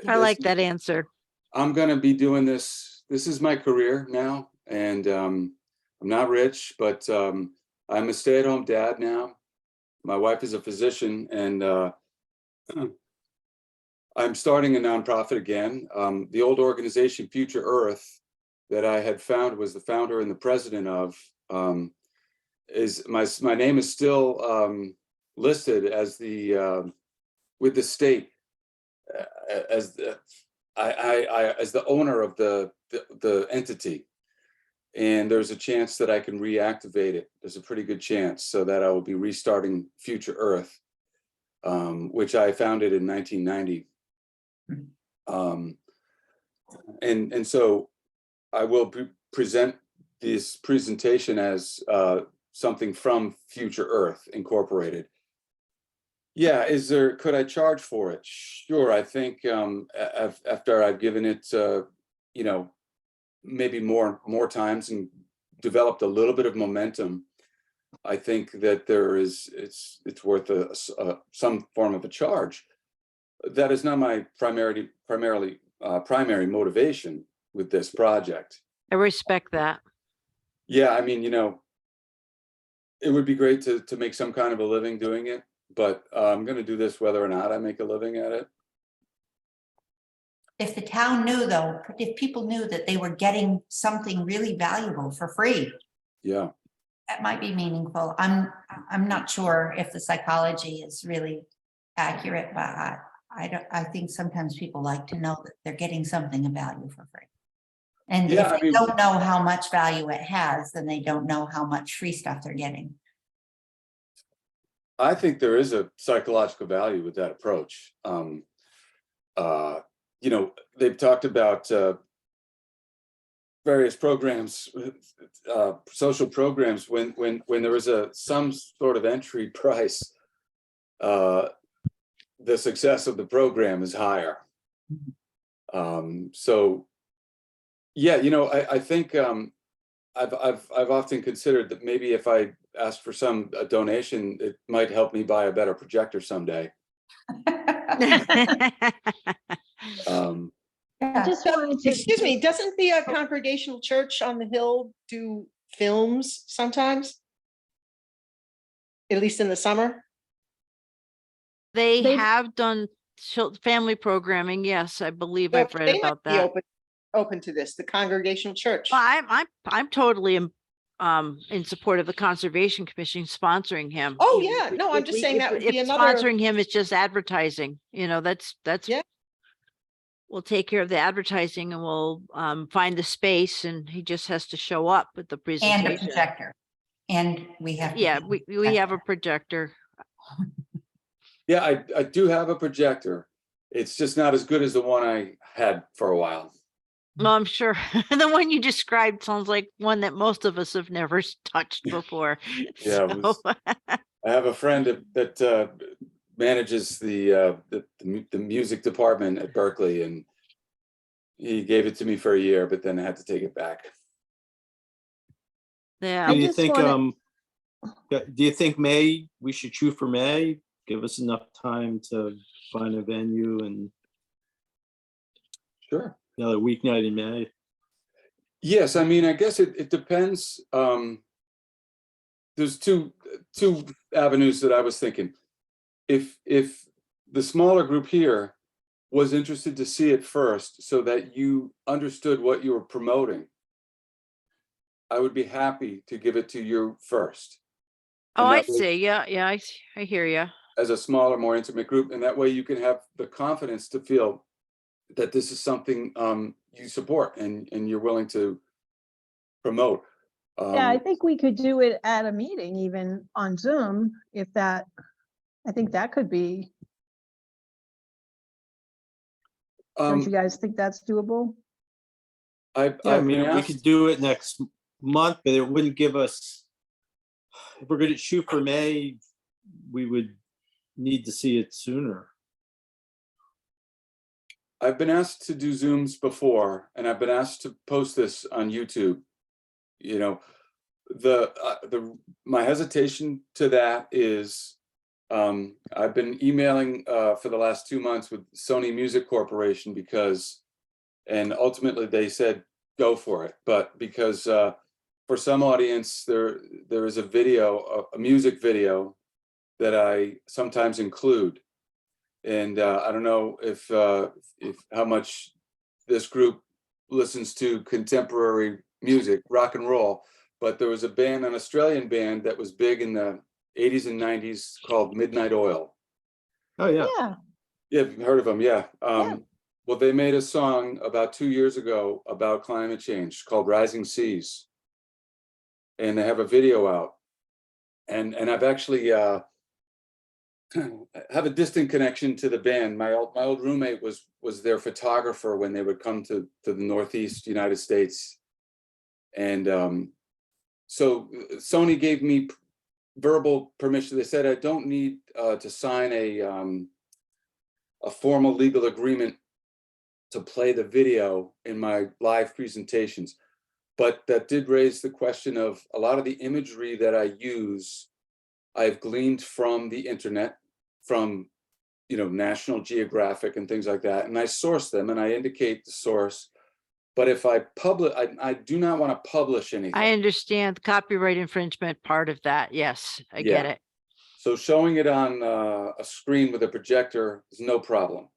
like that answer. I'm going to be doing this. This is my career now, and I'm not rich, but I'm a stay-at-home dad now. My wife is a physician, and I'm starting a nonprofit again. The old organization Future Earth that I had found was the founder and the president of is my name is still listed as the with the state as the as the owner of the entity, and there's a chance that I can reactivate it. There's a pretty good chance, so that I will be restarting Future Earth, which I founded in 1990. And so I will present this presentation as something from Future Earth Incorporated. Yeah, could I charge for it? Sure, I think after I've given it, maybe more times and developed a little bit of momentum, I think that it's worth some form of a charge. That is not my primary motivation with this project. I respect that. Yeah, I mean, it would be great to make some kind of a living doing it, but I'm going to do this whether or not I make a living at it. If the town knew, though, if people knew that they were getting something really valuable for free, Yeah. that might be meaningful. I'm not sure if the psychology is really accurate, but I think sometimes people like to know that they're getting something of value for free. And Yeah, if they don't know how much value it has, then they don't know how much free stuff they're getting. I think there is a psychological value with that approach. They've talked about various programs, social programs. When there was some sort of entry price, the success of the program is higher. So, yeah, I think I've often considered that maybe if I asked for a donation, it might help me buy a better projector someday. Yeah. Just wanted to, Excuse me, doesn't the Congregational Church on the Hill do films sometimes? At least in the summer? They They've- have done family programming. Yes, I believe So I've read they might about be that. Open to this, the Congregational Church. Well, I'm totally in support of the Conservation Commission sponsoring him. Oh, You know, yeah. No, I'm just saying if that would if be another- sponsoring him is just advertising, that's. Yeah. We'll take care of the advertising and we'll find the space and he just has to show up with the And a presentation. projector. And we have. to Yeah, have a we have a projector. projector. Yeah, I do have a projector. It's just not as good as the one I had for a while. Well, I'm sure the one you described sounds like one that most of us have never touched before. Yeah, it was- So- I have a friend that manages the music department at Berkeley, and he gave it to me for a year, but then I had to take it back. Yeah. Do I you just think, wanna- do you think May, we should shoot for May? Give us enough time to find a venue and Sure. another weeknight in May. Yes, I mean, I guess it depends. There's two avenues that I was thinking. If the smaller group here was interested to see it first so that you understood what you were promoting, I would be happy to give it to you first. Oh, And I that way- see. Yeah, I hear you. As a smaller, more intimate group, and that way you can have the confidence to feel that this is something you support and you're willing to promote. Yeah, I think we could do it at a meeting, even on Zoom, if that, I think that could be, don't you guys think that's doable? Yeah, I mean, we could do it next month, but it wouldn't give us, if we're gonna shoot for May, we would need to see it sooner. I've been asked to do Zooms before, and I've been asked to post this on YouTube. You know, my hesitation to that is I've been emailing for the last 2 months with Sony Music Corporation and ultimately they said go for it, but because for some audience there is a music video that I sometimes include. And I don't know if how much this group listens to contemporary music, rock and roll, but there was an Australian band that was big in the 80s and 90s called Midnight Oil. Oh, yeah. Yeah, Yeah, you've heard of them, yeah. Yeah. Well, they made a song about 2 years ago about climate change called Rising Seas. And they have a video out. And I've actually have a distant connection to the band. My old roommate was their photographer when they would come to the Northeast United States. And so Sony gave me verbal permission. They said I don't need to sign a formal legal agreement to play the video in my live presentations. But that did raise the question of a lot of the imagery that I use, I've gleaned from the internet, from National Geographic and things like that. And I source them and I indicate the source. But if I publish, I do not want to publish anything. I understand the copyright infringement part of that. Yes, I get Yeah. it. So showing it on a screen with a projector is no problem.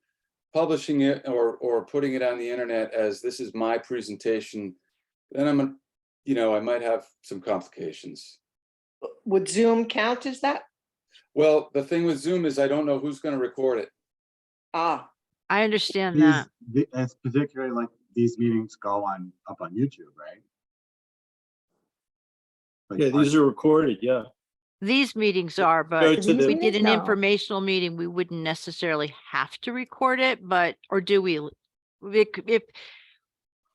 Publishing it or putting it on the internet as this is my presentation, then I might have some complications. Would Zoom count as that? Well, the thing with Zoom is I don't know who's going to record it. Ah, I understand that. As particularly like these meetings go up on YouTube, right? Like, Yeah, these are recorded, yeah. These meetings are, Go but to if we the, did an No. informational meeting, we wouldn't necessarily have to record it, or do we? If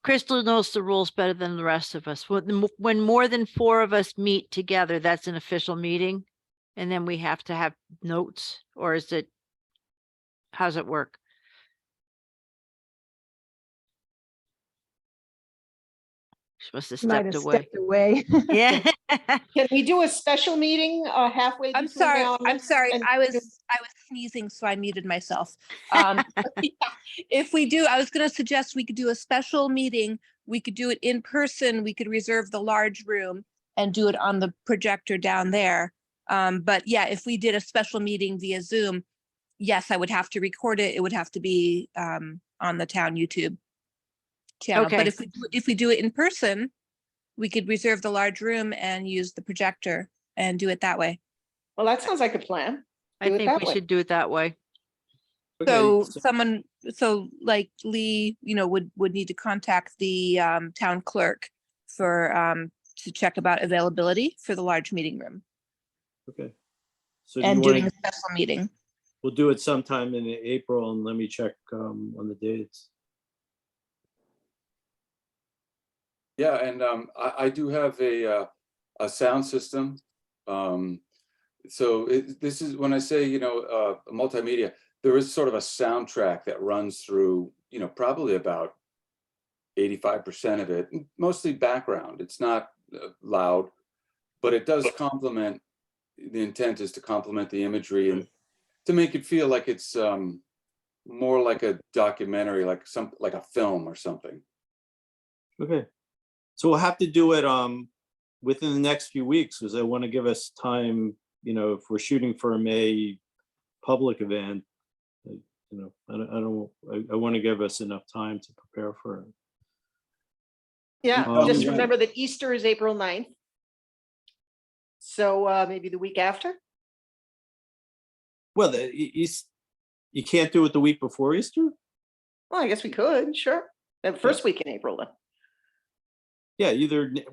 Crystal knows the rules better than the rest of us, when more than 4 of us meet together, that's an official meeting. And then we have to have notes, or how's it work? She must have might have stepped away. stepped away. Yeah. can we do a special meeting halfway? I'm between sorry. now and I'm then? sorry. And I was sneezing, so I muted myself. If we do, I was going to suggest we could do a special meeting we could do it in person. We could reserve the large room and do it on the projector down there. But yeah, if we did a special meeting via Zoom, yes, I would have to record it. It would have to be on the town YouTube channel. Okay. But if we do it in person, we could reserve the large room and use the projector and do it that way. Well, that sounds like a plan. I Do it think that we way. should do it that way. Okay, So like Lee, would need to contact the town clerk for to check about availability for the large meeting room Okay. So do you and doing a want, special meeting. we'll do it sometime in April and let me check on the dates. Yeah, and I do have a sound system. So this is when I say, multimedia, there is sort of a soundtrack that runs through, probably about 85% of it, mostly background. It's not loud, but it does complement, the intent is to complement the imagery and to make it feel like it's more like a documentary, like a film or something. Okay. So we'll have to do it within the next few weeks because I want to give us time, if we're shooting for a May public event, I want to give us enough time to prepare for it. Yeah, just Yeah. remember that Easter is April 9th. So maybe the week after? Well, you can't do it the week before Easter? Well, I guess we could, sure. The first week in April then. Yeah, either next.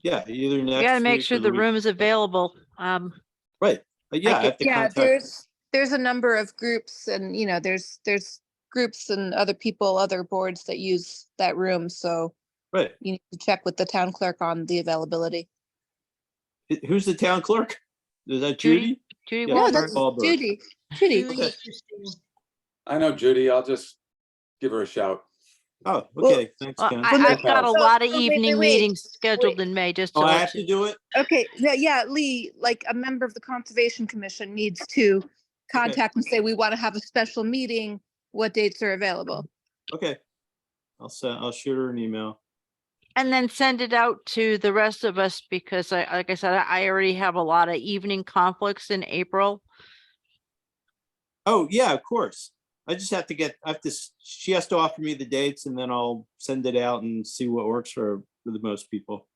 You gotta make week sure or the week- room is available. Right. Yeah, I have to Yeah, contact. there's a number of groups and, there's groups and other people, other boards that use that room. So Right. you need to check with the town clerk on the availability. Who's the town clerk? Is that Judy? Judy? Judy Yeah, No, Walker. that's Wahlberg. Judy. Judy. Judy Christine. I know Judy, I'll just give her a shout. Oh, Well, okay. Thanks, Well, Ken. I've got a So- lot of so wait, evening wait. meetings scheduled in May, just to Oh, I let have to you. do it? Okay, yeah, Lee, like a member of the Conservation Commission needs to contact and say, we want to have a special meeting. What dates are available? Okay. I'll shoot her an email. And then send it out to the rest of us because like I said, I already have a lot of evening conflicts in April. Oh, yeah, of course. I just have to she has to offer me the dates and then I'll send it out and see what works for the most people.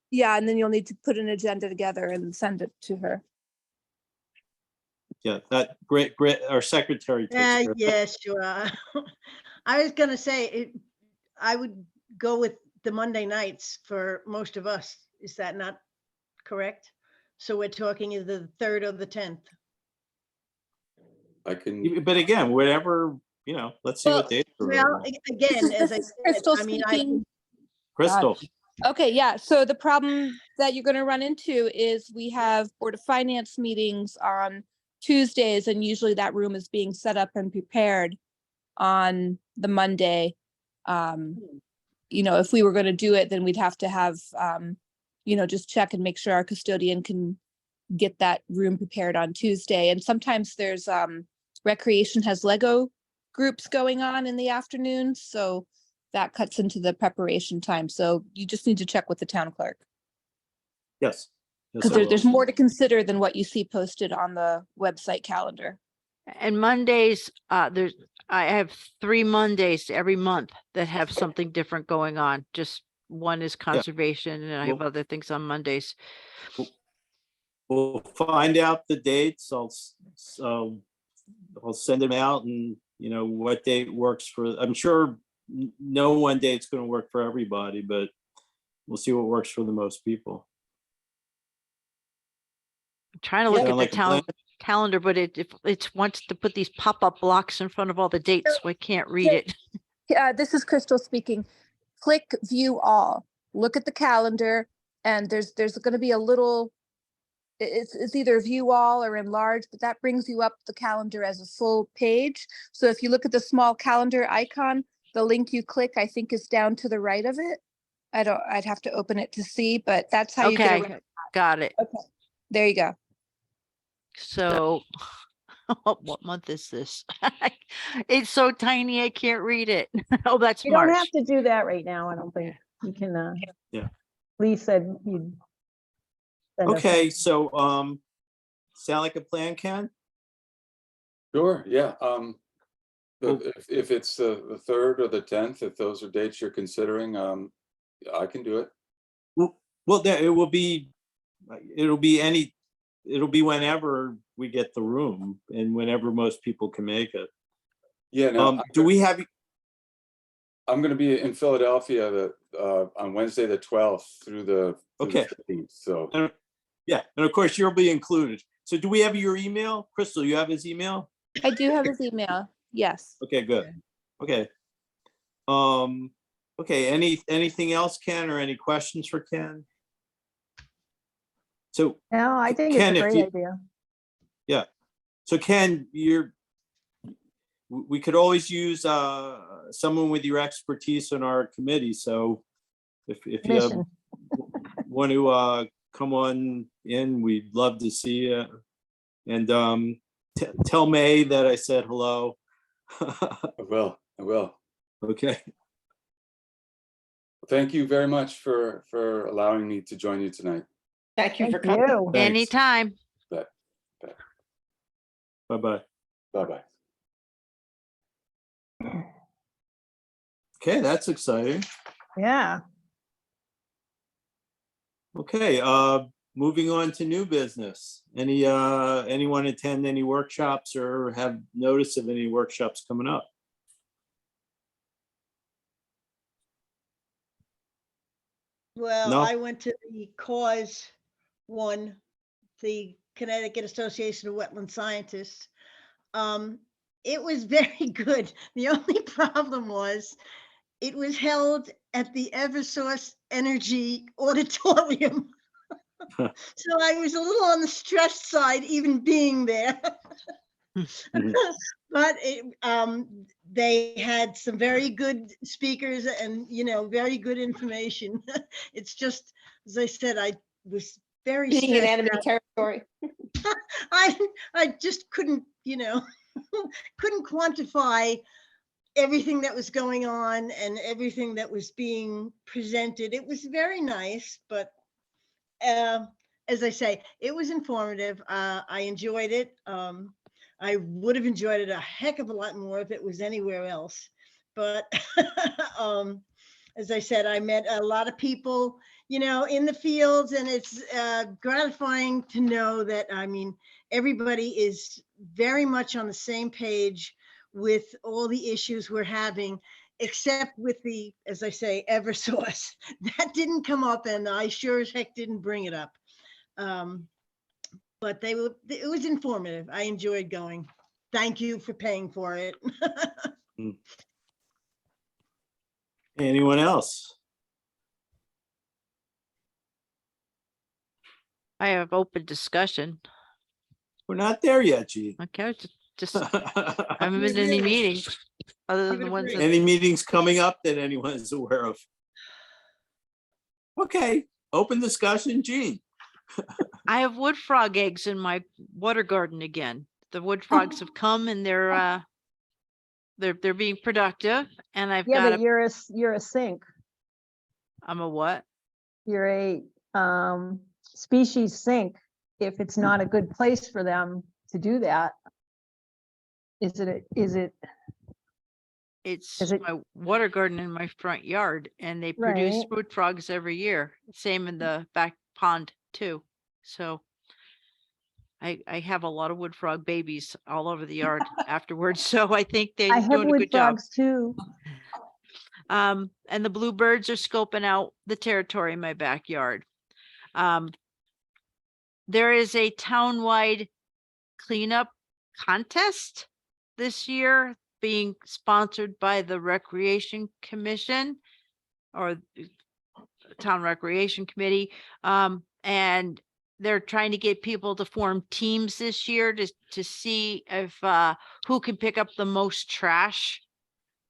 Yeah, and then you'll need to put an agenda together and send it to her. Yeah, that great, our secretary takes care of that. Yes, you are. I was gonna say, I would go with the Monday nights for most of us. Is that not correct? So we're talking either the 3rd or the 10th. I can, But again, whatever, let's see Well, what dates are Well, available. again, as I This is said, Crystal I mean, speaking. Crystal, Okay, yeah, so the problem that you're gonna run into is we have Board of Finance meetings on Tuesdays, and usually that room is being set up and prepared on the Monday. If we were gonna do it, then we'd have to have, just check and make sure our custodian can get that room prepared on Tuesday. And sometimes there's, Recreation has Lego groups going on in the afternoon, so that cuts into the preparation time. So you just need to check with the town clerk. yes. Because there's more to consider than what you see posted on the website calendar. And Mondays, I have 3 Mondays every month that have something different going on. Just one is conservation and I have Well- other things on Mondays. We'll find out the dates. I'll send them out and, what date works for, I'm sure no one date's going to work for everybody, but we'll see what works for the most people. I'm trying to look Sound at like the a plan? calendar, but it wants to put these pop-up blocks in front of all the dates, so I can't read it. This is Crystal speaking. Click View All. Look at the calendar, and there's going to be a little. It's either View All or Enlarge, but that brings you up the calendar as a full page. So if you look at the small calendar icon, the link you click, I think, is down to the right of it. I'd have to open it to see, but that's how you get Okay, around. got it. There you go. So, What month is this? It's so tiny, I can't read it. Oh, that's You don't have March. to do that right now, I don't think. You can, Yeah. Lee said you'd. send us Okay, so, sound like a plan, Ken? Sure, yeah. Well- If it's the 3rd or the 10th, if those are dates you're considering, I can do it. Well, it will be, it'll be whenever we get the room and whenever most people can make it. Yeah, now, Do we have, I'm gonna be in Philadelphia on Wednesday, the 12th through the Okay. 15th, so. yeah, and of course you'll be included. So do we have your email? Crystal, you have his email? I do have his email. Yes. Okay, good. Okay. Okay, anything else, Ken, or any questions for Ken? So, No, I think it's Ken, a if great you- idea. so Ken, we could always use someone with your expertise on our committee, so if you Mission. want to come on in, we'd love to see you. And tell May that I said hello. I will. Okay, Thank you very much for allowing me to join you tonight. Thank you for Thank coming. you. thanks. Anytime. Bye-bye. Bye-bye. Okay, that's exciting. Yeah. Okay, moving on to new business. Anyone attend any workshops or have notice of any workshops coming up? Well, No? I went to the cause one, the Connecticut Association of Wetland Scientists. It was very good. The only problem was it was held at the Eversource Energy Auditorium. So I was a little on the stressed side even being there. But they had some very good speakers and, very good information. It's just, as I said, I was very Being in stressed enemy out. territory. I just couldn't, couldn't quantify everything that was going on and everything that was being presented. It was very nice, but as I say, it was informative. I enjoyed it. I would have enjoyed it a heck of a lot more if it was anywhere else. But as I said, I met a lot of people, in the fields, and it's gratifying to know that, everybody is very much on the same page with all the issues we're having, except with the, as I say, Eversource. That didn't come up, and I sure as heck didn't bring it up. But it was informative. I enjoyed going. Thank you for paying for it. Anyone else? I have open discussion. We're not there yet, Gene. Okay, I was just I haven't been to any meetings other than the ones that Any meetings coming up that anyone is aware of? Okay, open discussion, Gene. I have wood frog eggs in my water garden again. The wood frogs have come and they're being productive, and I've Yeah, got but you're a sink. I'm a what? You're a species sink. If it's not a good place for them to do that, is it? It's Is it- my water garden in my front yard, and they produce Right. wood frogs every year. Same in the back pond too. So I have a lot of wood frog babies all over the yard afterwards. So I think they're I have doing a wood good job. frogs too. And the bluebirds are scoping out the territory in my backyard. There is a townwide cleanup contest this year being sponsored by the Recreation Commission or the Town Recreation Committee. And they're trying to get people to form teams this year to see if who can pick up the most trash.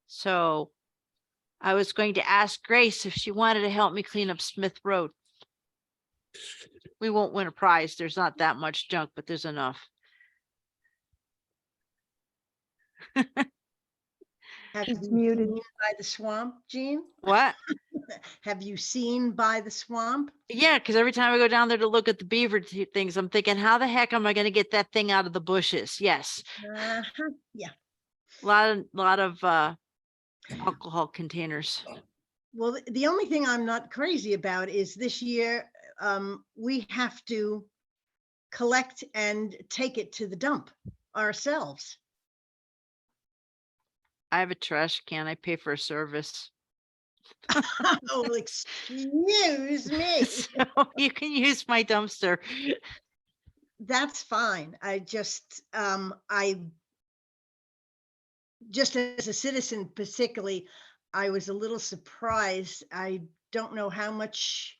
So I was going to ask Grace if she wanted to help me clean up Smith Road. We won't win a prize. There's not that much junk, but there's enough. Have She's you muted. seen By the Swamp, Jean? What? Have you seen By the Swamp? Yeah, because every time I go down there to look at the beaver things, I'm thinking, how the heck am I gonna get that thing out of the bushes? Yes, Uh-huh, yeah. lot of alcohol containers. Well, the only thing I'm not crazy about is this year, we have to collect and take it to the dump ourselves. I have a trash can. I pay for a service. Oh, excuse me. So you can use my dumpster. That's fine. I just as a citizen particularly, I was a little surprised. I don't know how much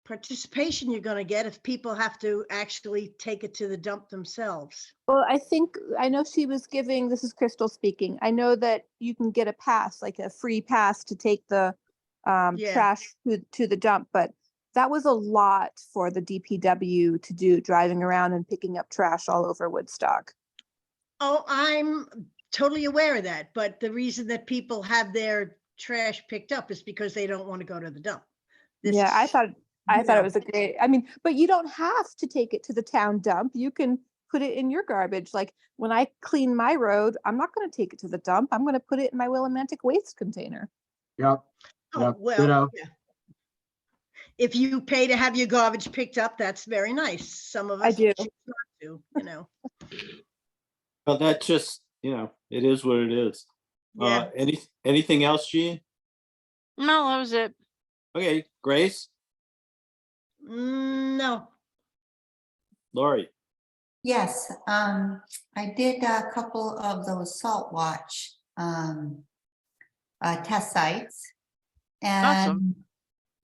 participation you're gonna get if people have to actually take it to the dump themselves. Well, I know she was giving, this is Crystal speaking. I know that you can get a pass, like a free pass to take the Yeah. trash to the dump, but that was a lot for the DPW to do, driving around and picking up trash all over Woodstock. Oh, I'm totally aware of that, but the reason that people have their trash picked up is because they don't want to go to the dump. This Yeah, I is- thought Yeah. it was a great, but you don't have to take it to the town dump. You can put it in your garbage. Like when I clean my road, I'm not going to take it to the dump. I'm going to put it in my Willimantic waste container. Yep. Oh, Yep, well, ditto. yeah. If you pay to have your garbage picked up, that's very nice. Some of I us do. choose not to, you know. But that just, it is what it is. Yeah. Anything else, Gene? No, that was it. Okay, Grace, No. Lori, Yes, I did a couple of those salt watch test sites. Awesome. And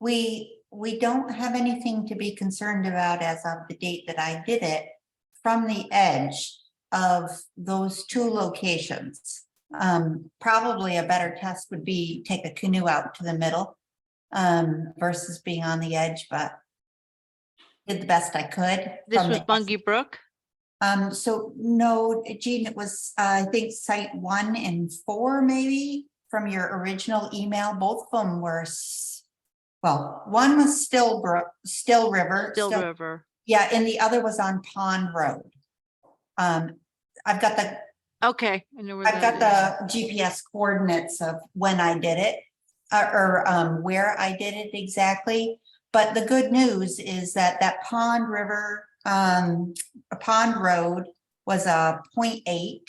we don't have anything to be concerned about as of the date that I did it from the edge of those two locations. Probably a better test would be take a canoe out to the middle versus being on the edge, but did the best I could. This from was the- Bungie Brook. So no, Jean, it was, I think site 1 and 4, maybe from your original email. Both of them were, well, one was Still River. Still Still- River. Yeah, and the other was on Pond Road. I've got the Okay. I know where I've got that the GPS coordinates of when I did it, or where I did it exactly. But the good news is that that Pond River, Pond Road was a 0.8,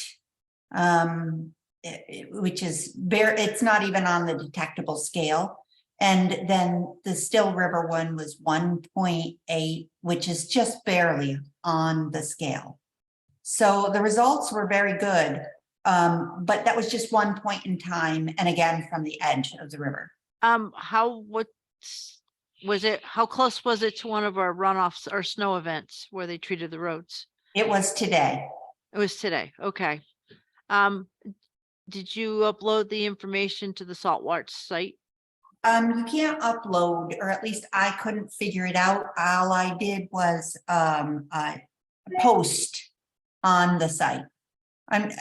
which is it's not even on the detectable scale. And then the Still River one was 1.8, which is just barely on the scale. So the results were very good, but that was just one point in time, and again, from the edge of the river. How close was it to one of our runoffs or snow events where they treated the roads? It was today. It was today. Okay. Did you upload the information to the Saltwatch site? You can't upload, or at least I couldn't figure it out. All I did was post on the site. I'm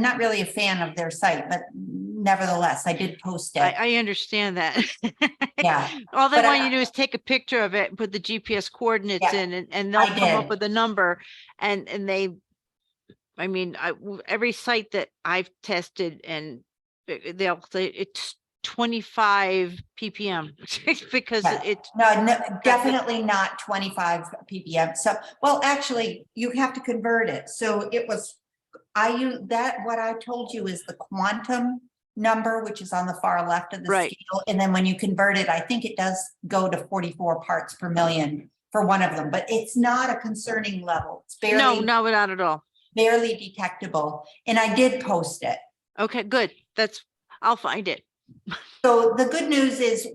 not really a fan of their site, but nevertheless, I did post it. I understand that. Yeah. All they But want I- you to do is take a picture of it and put the GPS coordinates Yeah, in and I they'll come up did. with a number and every site that I've tested and they'll say it's 25 ppm because Yeah. it's No, definitely not 25 ppm. So, well, actually, you have to convert it. So it was, what I told you is the quantum number, which is on the far left of the Right. scale. And then when you convert it, I think it does go to 44 parts per million for one of them, but it's not a concerning level. It's no, not at all. barely detectable. And I did post it. Okay, good. I'll find it. So the good news is,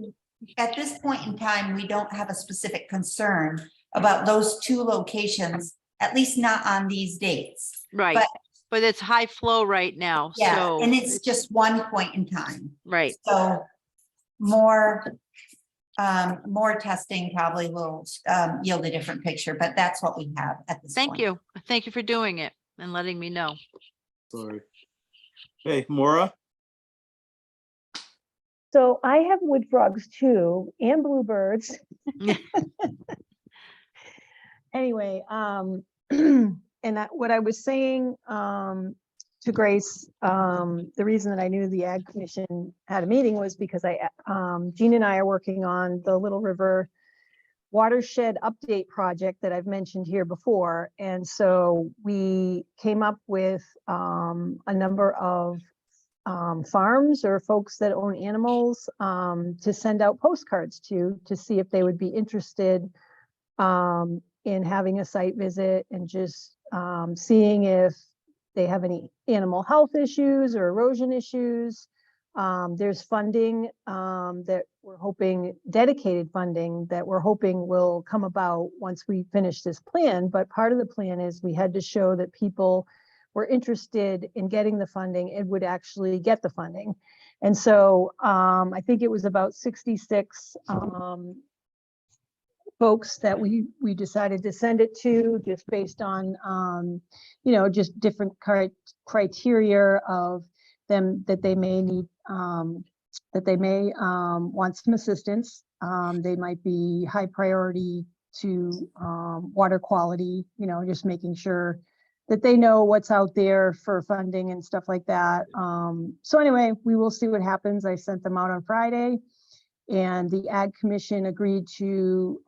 at this point in time, we don't have a specific concern about those two locations, at least not on these dates. Right. But it's high flow right now. Yeah, So and it's just one point in time. right. So more testing probably will yield a different picture, but that's what we have at this point. Thank you. Thank you for doing it and letting me know. Lori. Hey, Maura? So I have wood frogs too, and bluebirds. Anyway, and what I was saying, to Grace, the reason that I knew the Ag Commission had a meeting was because Jean and I are working on the Little River watershed update project that I've mentioned here before. And so we came up with, a number of farms or folks that own animals, to send out postcards to see if they would be interested in having a site visit and just seeing if they have any animal health issues or erosion issues. There's funding that we're hoping, dedicated funding that we're hoping will come about once we finish this plan. But part of the plan is we had to show that people were interested in getting the funding and would actually get the funding. And so I think it was about 66 folks that we decided to send it to, just based on, just different criteria of them that they may need, that they may want some assistance. They might be high priority to water quality, just making sure that they know what's out there for funding and stuff like that. So anyway, we will see what happens. I sent them out on Friday. And the Ag Commission agreed to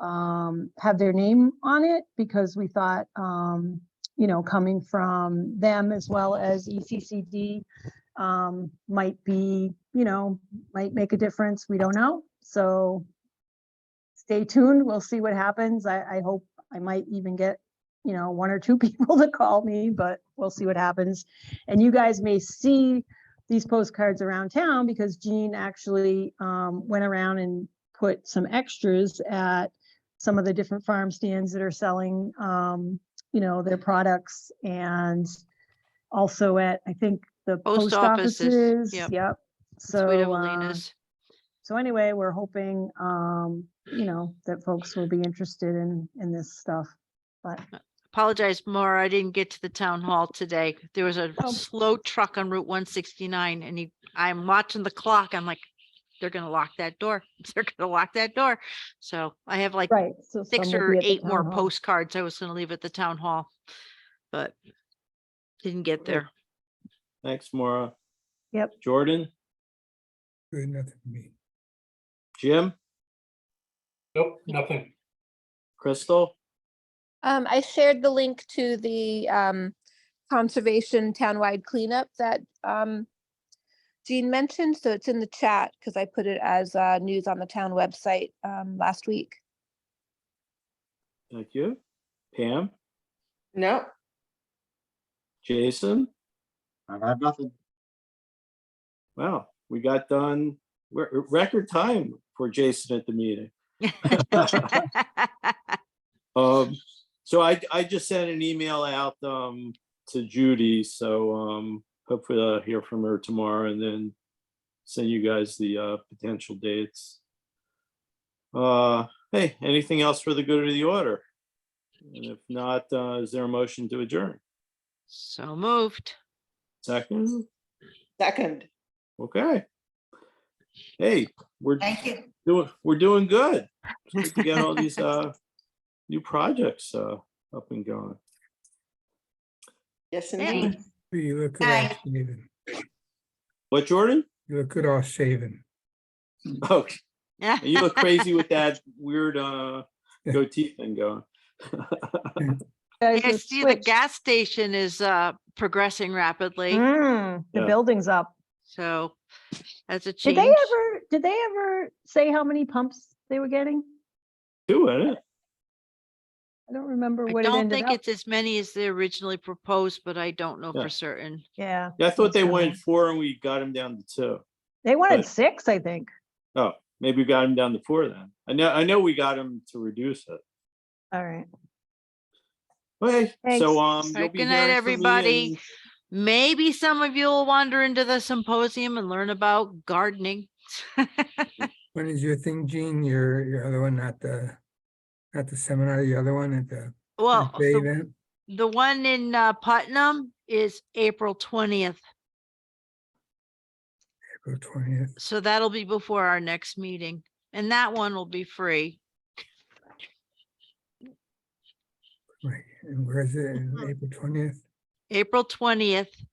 have their name on it because we thought, coming from them as well as ECCD might be, might make a difference. We don't know. So stay tuned. We'll see what happens. I hope I might even get, one or two people to call me, but we'll see what happens. And you guys may see these postcards around town because Jean actually went around and put some extras at some of the different farm stands that are selling, their products, and also at, I think, the post offices. yep. Yep. Sweet So, Evelina's. so anyway, we're hoping, that folks will be interested in this stuff, but. Apologize, Maura, I didn't get to the town hall today. There was a Oh. slow truck on Route 169 and I'm watching the clock. I'm like, they're gonna lock that door. They're gonna lock that door. So I have like Right. So 6 some will or be at the 8 more town hall. postcards I was gonna leave at the town hall, but didn't get there. Thanks, Maura. Yep. Jordan, Good, nothing for me. Jim, Nope, nothing. Crystal? I shared the link to the conservation townwide cleanup that Jean mentioned, so it's in the chat because I put it as news on the town website last week. Thank you. Pam, No, Jason? I have nothing. Wow, we got done, record time for Jason at the meeting. So I just sent an email out to Judy, so hopefully I'll hear from her tomorrow and then send you guys the potential dates. Hey, anything else for the good of the order? And if not, is there a motion to adjourn? So moved. Second? second. Okay. Hey, we're Thank you. doing good. It's good to get all these new projects up and going. Yes, Yeah. indeed. You look good all Aye. shaven. What, Jordan? You look good all shaven. Oh, you look crazy with that weird goatee thing going. Guys I have see the switched. gas station is progressing rapidly, The Yeah. building's up. so that's a Did change. they ever say how many pumps they were getting? Two, isn't it? I don't remember I what it don't ended think up. it's as many as they originally proposed, but I don't know Yeah. for certain. Yeah. Yeah, I thought that's they kinda- wanted 4 and we got them down to 2. They wanted but- 6, I think. Oh, maybe we got them down to 4 then. I know we got them to reduce it. All right. Okay, Thanks. so Right, you'll be good night, hearing from me everybody. and- Maybe some of you will wander into the symposium and learn about gardening. When is your thing, Gene? Your other one, not the seminar, the other one at the Well, birthday event? the one in Putnam is April 20th. April 20th. So that'll be before our next meeting, and that one will be free. Right, and where is it? In Mhm. April 20th? April 20th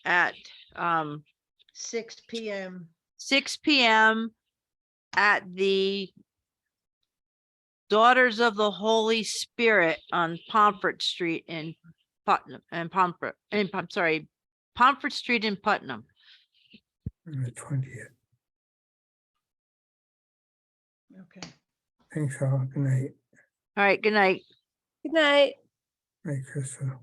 at 6 PM. 6 PM at the Daughters of the Holy Spirit on Pomfret Street in Putnam and Pomfret, and I'm sorry, Pomfret Street in Putnam. On the 20th. Okay. Thanks all. Good night. All right, good night. Good night. Night, Crystal.